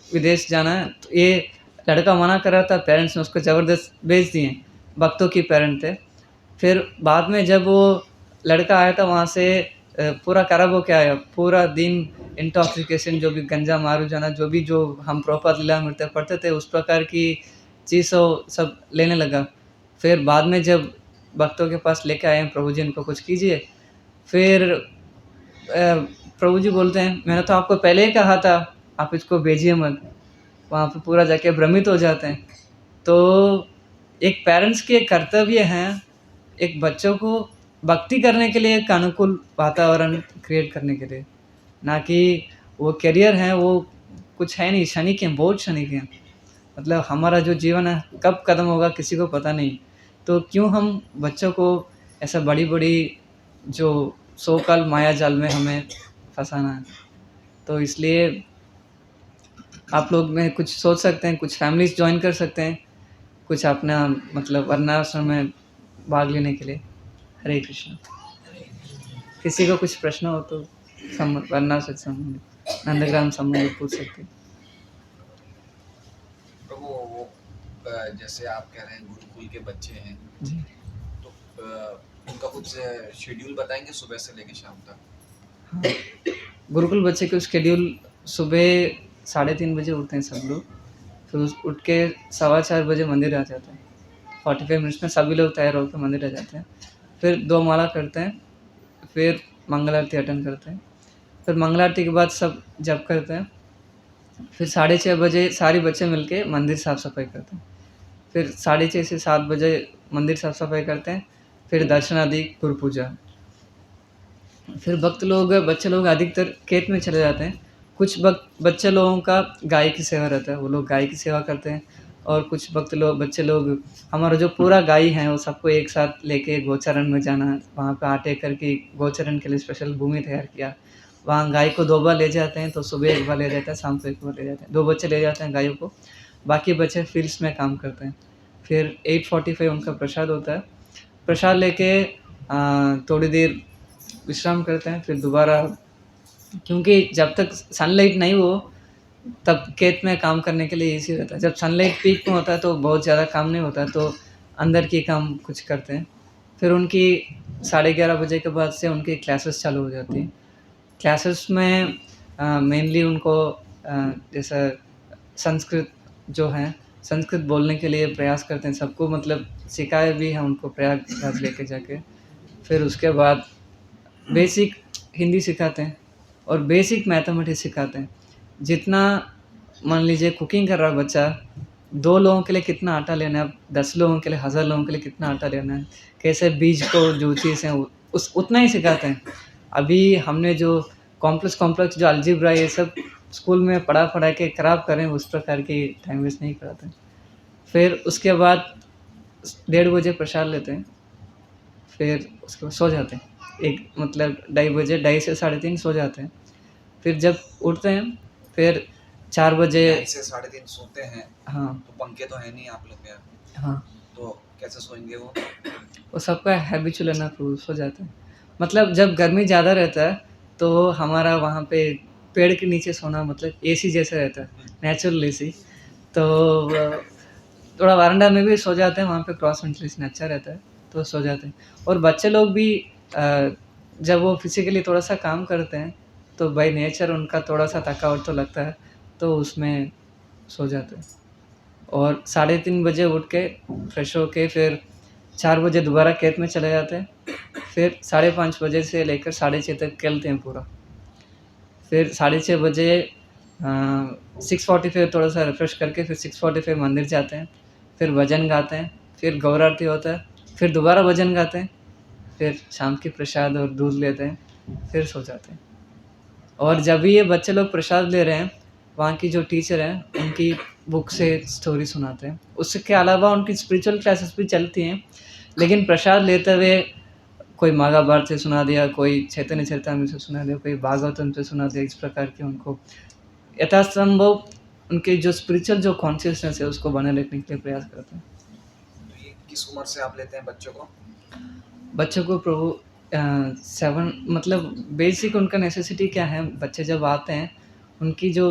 विदेश जाना है, तो ये लड़का मना कर रहा था, पेरेंट्स ने उसको ज़बरदस्त भेज दिए, भक्तों की पेरेंट थे। फिर बाद में जब वो लड़का आया था वहाँ से पूरा खराब हो के आया, पूरा दिन इंटॉक्सिकेशन, जो भी गंजा मारूजाना जो भी जो हम प्रभुपाद लीलामृत पढ़ते थे उस प्रकार की चीज़ों सब लेने लगा। फिर बाद में जब भक्तों के पास लेके आए प्रभु जी इनको कुछ कीजिए, फिर प्रभु जी बोलते हैं मैंने तो आपको पहले ही कहा था आप इसको भेजिए मत। वहाँ पे पूरा जाके भ्रमित हो जाते हैं। तो एक पेरेंट्स के कर्तव्य हैं एक बच्चों को भक्ति करने के लिए एक अनुकूल वातावरण क्रिएट करने के लिए, ना कि वो करियर है वो कुछ है नहीं, क्षणिक हैं, बहुत क्षणिक हैं। मतलब हमारा जो जीवन है कब ख़त्म होगा किसी को पता नहीं। तो क्यों हम बच्चों को ऐसा बड़ी-बड़ी जो सो कॉल्ड माया जाल में हमें फँसाना है। तो इसलिए आप लोग में कुछ सोच सकते हैं, कुछ फैमिलीज़ जॉइन कर सकते हैं, कुछ अपना मतलब वर्णाश्रम में भाग लेने के लिए। हरे कृष्ण। किसी को कुछ प्रश्न हो तो वर्णा से संबंधित, नंदग्राम संबंधित पूछ सकते हैं। प्रभु वो जैसे आप कह रहे हैं गुरुकुल के बच्चे हैं जी। तो उनका कुछ शेड्यूल बताएंगे सुबह से लेकर शाम तक? हाँ, गुरुकुल बच्चे के शेड्यूल सुबह 3:30 बजे उठते हैं सब लोग, फिर उठ के 4:15 बजे मंदिर आ जाते हैं। 45 मिनट्स में सभी लोग तैयार होकर मंदिर आ जाते हैं। फिर 2 माला करते हैं, फिर मंगल आरती अटेंड करते हैं। फिर मंगल आरती के बाद सब जप करते हैं। फिर 6:30 बजे सारे बच्चे मिलके मंदिर साफ-सफाई करते हैं। फिर 6:30 से 7 बजे मंदिर साफ-सफाई करते हैं। फिर दर्शन आदि, गुरु पूजा। फिर बच्चे लोग अधिकतर खेत में चले जाते हैं। कुछ बच्चे लोगों का गाय की सेवा रहता है, वो लोग गाय की सेवा करते हैं। और कुछ बच्चे लोग हमारा जो पूरा गाय है वो सबको एक साथ लेके गौचरण में जाना, वहाँ पे आटे करके गौचरण के लिए स्पेशल भूमि तैयार किया। वहाँ गाय को 2 बार ले जाते हैं, तो सुबह 1 बार ले जाते हैं, शाम को 1 बार ले जाते हैं। 2 बच्चे ले जाते हैं गायों को, बाकी बच्चे फील्ड्स में काम करते हैं। फिर 8:45 उनका प्रसाद होता है। प्रसाद लेके थोड़ी देर विश्राम करते हैं, फिर दोबारा, क्योंकि जब तक सनलाइट नहीं हो तब खेत में काम करने के लिए ईज़ी रहता है। जब सनलाइट पीक में होता है तो बहुत ज़्यादा काम नहीं होता है, तो अंदर की काम कुछ करते हैं। फिर उनकी 11:30 बजे के बाद से उनकी क्लासेस चालू हो जाती हैं। क्लासेस में मेनली उनको जैसा संस्कृत जो है, संस्कृत बोलने के लिए प्रयास करते हैं, सबको मतलब सिखाए भी हैं उनको प्रयागराज लेके जाके। फिर उसके बाद बेसिक हिंदी सिखाते हैं और बेसिक मैथमेटिक्स सिखाते हैं। जितना मान लीजिए कुकिंग कर रहा है बच्चा, 2 लोगों के लिए कितना आटा लेना है, 10 लोगों के लिए, 1000 लोगों के लिए कितना आटा लेना है, कैसे बीज को जो चीज़ है उस उतना ही सिखाते हैं। अभी हमने जो कॉम्प्लेक्स जो अलजेब्रा ये सब स्कूल में पढ़ा के खराब करें, उस प्रकार की टाइम वेस्ट नहीं कराते। फिर उसके बाद 1:30 बजे प्रसाद लेते हैं, फिर उसके बाद सो जाते हैं। एक मतलब 2:30 बजे, 2:30 से 3:30 सो जाते हैं। फिर जब उठते हैं, फिर 4 बजे 2:30 से 3:30 सोते हैं। हाँ, तो पंखे तो है नहीं आप लोग के यहाँ, हाँ, तो कैसे सोएंगे वो? वो सबका हैबिचुअल है ना, फिर सो जाते हैं। मतलब जब गर्मी ज़्यादा रहता है, तो हमारा वहाँ पे पेड़ के नीचे सोना मतलब एसी जैसा रहता है, नेचुरल एसी। तो थोड़ा वरांडा में भी सो जाते हैं, वहाँ पे क्रॉस वेंटिलेशन अच्छा रहता है, तो सो जाते हैं। और बच्चे लोग भी जब वो फिज़िकली थोड़ा-सा काम करते हैं, तो बाय नेचर उनका थोड़ा-सा थकावट तो लगता है, तो उसमें सो जाते हैं। और 3:30 बजे उठ के फ्रेश होके फिर 4 बजे दोबारा खेत में चले जाते हैं। फिर 5:30 बजे से लेकर 6:30 तक खेलते हैं पूरा। फिर 6:30 बजे 6:45 थोड़ा-सा रिफ्रेश करके फिर 6:45 मंदिर जाते हैं। फिर भजन गाते हैं, फिर गौर आरती होता है, फिर दोबारा भजन गाते हैं, फिर शाम की प्रसाद और दूध लेते हैं, फिर सो जाते हैं। और जब भी ये बच्चे लोग प्रसाद ले रहे हैं, वहाँ की जो टीचर हैं, उनकी बुक से स्टोरी सुनाते हैं। उसके अलावा उनकी स्पिरिचुअल क्लासेस भी चलती हैं, लेकिन प्रसाद लेते हुए कोई महाभारत से सुना दिया, कोई चैतन्य चरितामृत से सुना दिया, कोई भागवतम से सुना दिया, इस प्रकार के उनको यथासंभव उनके जो स्पिरिचुअल जो कॉन्शियसनेस है, उसको बनाए रखने के लिए प्रयास करते हैं। तो ये किस उम्र से आप लेते हैं बच्चों को? बच्चों को प्रभु 7 मतलब बेसिक उनका नेसेसिटी क्या है, बच्चे जब आते हैं, उनकी जो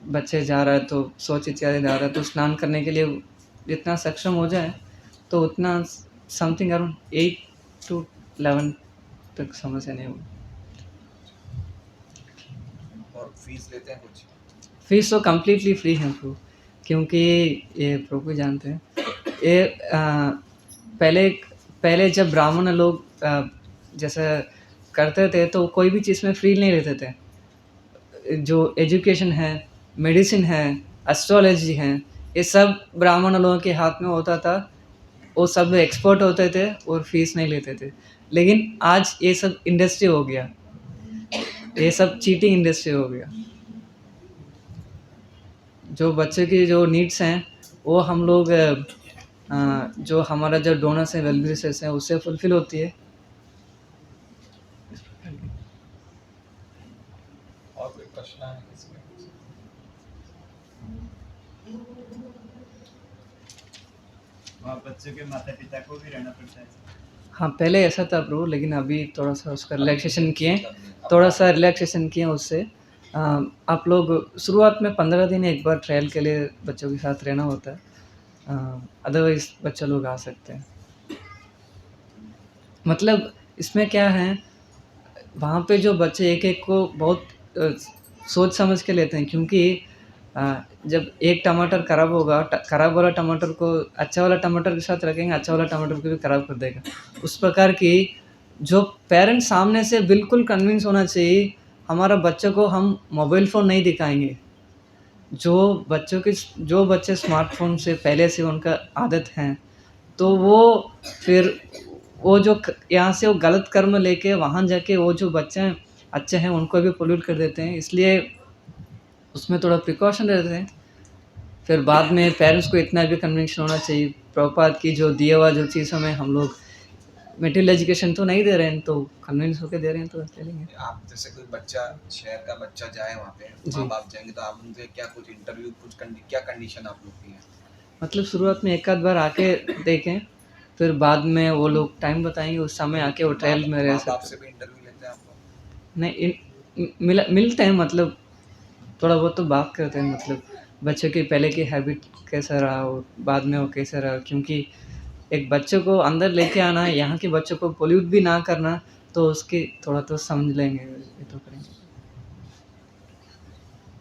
बच्चे जा रहा है तो शौच इत्यादि जा रहा है, तो स्नान करने के लिए जितना सक्षम हो जाए, तो उतना समथिंग अराउंड 8 टू 11 तक समस्या नहीं होगी। और फीस लेते हैं कुछ? फीस तो कम्प्लीटली फ्री है प्रभु, क्योंकि ये प्रभु जानते हैं, ये पहले पहले जब ब्राह्मण लोग जैसे करते थे, तो कोई भी चीज़ में फ्री नहीं लेते थे। जो एजुकेशन है, मेडिसिन है, एस्ट्रोलॉजी है, ये सब ब्राह्मण लोगों के हाथ में होता था। वो सब एक्सपर्ट होते थे और फीस नहीं लेते थे। लेकिन आज ये सब इंडस्ट्री हो गया, ये सब चीटिंग इंडस्ट्री हो गया। जो बच्चे की जो नीड्स हैं वो हम लोग जो हमारा जो डोनर्स हैं, वेल विशर्स हैं, उससे फुलफ़िल होती है। और कोई प्रश्न है इसमें? वहाँ बच्चों के माता-पिता को भी रहना पड़ता है। हाँ, पहले ऐसा था प्रभु, लेकिन अभी थोड़ा-सा उसका रिलैक्सेशन किए, अब थोड़ा-सा रिलैक्सेशन किए उससे। आप लोग शुरुआत में 15 दिन एक बार ट्रायल के लिए बच्चों के साथ रहना होता है। अदरवाइज़ बच्चे लोग आ सकते हैं। मतलब इसमें क्या है, वहाँ पे जो बच्चे एक-एक को बहुत सोच समझ के लेते हैं, क्योंकि जब एक टमाटर खराब होगा, खराब वाला टमाटर को अच्छा वाला टमाटर के साथ रखेंगे, अच्छा वाला टमाटर को भी खराब कर देगा। उस प्रकार की जो पेरेंट्स सामने से बिल्कुल कन्विंस होना चाहिए, हमारा बच्चों को हम मोबाइल फ़ोन नहीं दिखाएँगे। जो बच्चे स्मार्टफ़ोन से पहले से उनका आदत है, तो वो फिर वो जो यहाँ से वो गलत कर्म लेके वहाँ जाके वो जो बच्चे हैं अच्छे हैं उनको भी पोल्यूट कर देते हैं, इसलिए उसमें थोड़ा प्रिकॉशन रहते हैं। फिर बाद में पेरेंट्स को इतना भी कन्विंस होना चाहिए, प्रभुपाद की जो दिया हुआ जो चीज़ हमें हम लोग मटेरियल एजुकेशन तो नहीं दे रहे हैं, तो कन्विंस होके दे रहे हैं तो चलेंगे। आप जैसे कोई बच्चा, शहर का बच्चा जाए वहाँ पे, जी। माँ-बाप जाएँगे तो आप उनसे क्या कुछ इंटरव्यू, क्या कंडीशन आप लोग की है? मतलब शुरुआत में एक आध बार आके देखें, फिर बाद में वो लोग टाइम बताएँगे, उस समय आके वो ट्रायल में रह माँ-बाप सकते से हैं। भी इंटरव्यू लेते हैं आप लोग? नहीं, मिलते हैं, मतलब थोड़ा बहुत तो बात करते हैं, मतलब बच्चों की पहले की हैबिट कैसा रहा और बाद में वो कैसा रहा, क्योंकि एक बच्चे को अंदर लेके आना, यहाँ के बच्चों को पोल्यूट भी ना करना, तो उसकी थोड़ा तो समझ लेंगे, ये तो करेंगे।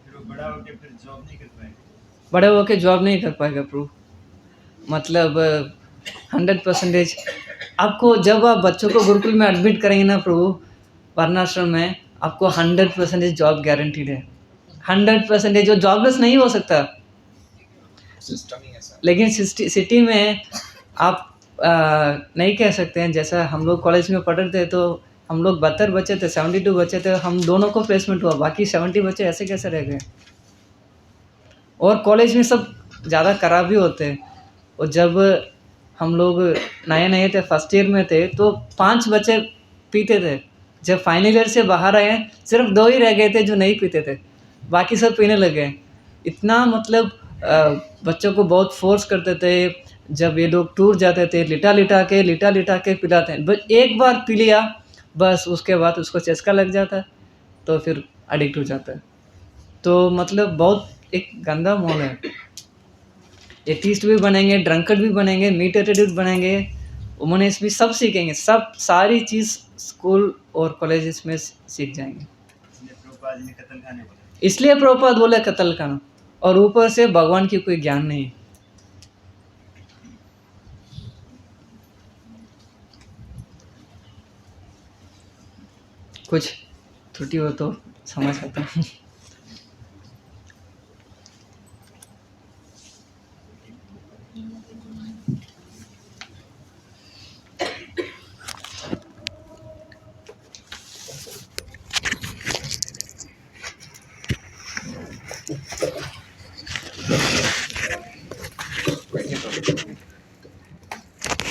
फिर वो बड़ा होके फिर जॉब नहीं कर पाएगा। बड़े होके जॉब नहीं कर पाएगा प्रभु, मतलब 100% आपको जब आप बच्चों को गुरुकुल में एडमिट करेंगे ना प्रभु, वर्णाश्रम में, आपको 100% जॉब गारंटीड है। 100% जो जॉबलेस नहीं हो सकता, सिस्टम ही ऐसा है। लेकिन सिटी में आप नहीं कह सकते हैं। जैसा हम लोग कॉलेज में पढ़ रहे थे तो हम लोग 72 बच्चे थे, 72 बच्चे थे, हम दोनों को प्लेसमेंट हुआ, बाकी 70 बच्चे ऐसे कैसे रह गए। और कॉलेज में सब ज़्यादा खराब भी होते हैं। और जब हम लोग नए-नए थे, फर्स्ट ईयर में थे, तो 5 बच्चे पीते थे। जब फाइनल ईयर से बाहर आए, सिर्फ 2 ही रह गए थे जो नहीं पीते थे, बाकी सब पीने लग गए। इतना मतलब बच्चों को बहुत फ़ोर्स करते थे। जब ये लोग टूर जाते थे, लिटा-लिटा के पिलाते हैं। बस एक बार पी लिया, बस उसके बाद उसको चस्का लग जाता है, तो फिर एडिक्ट हो जाता है। तो मतलब बहुत एक गंदा माहौल है। एथिस्ट भी बनेंगे, ड्रंकर्ड भी बनेंगे, मीट एटिट्यूड बनेंगे, वुमनिस्ट भी, सब सीखेंगे, सब सारी चीज़ स्कूल और कॉलेजेस में सीख जाएंगे। इसलिए प्रभुपाद जी ने कत्ल खाने बोला। इसलिए प्रभुपाद बोले कत्ल खाना, और ऊपर से भगवान की कोई ज्ञान नहीं। कुछ त्रुटि हो तो समझ सकता हूँ। बैठिए तो।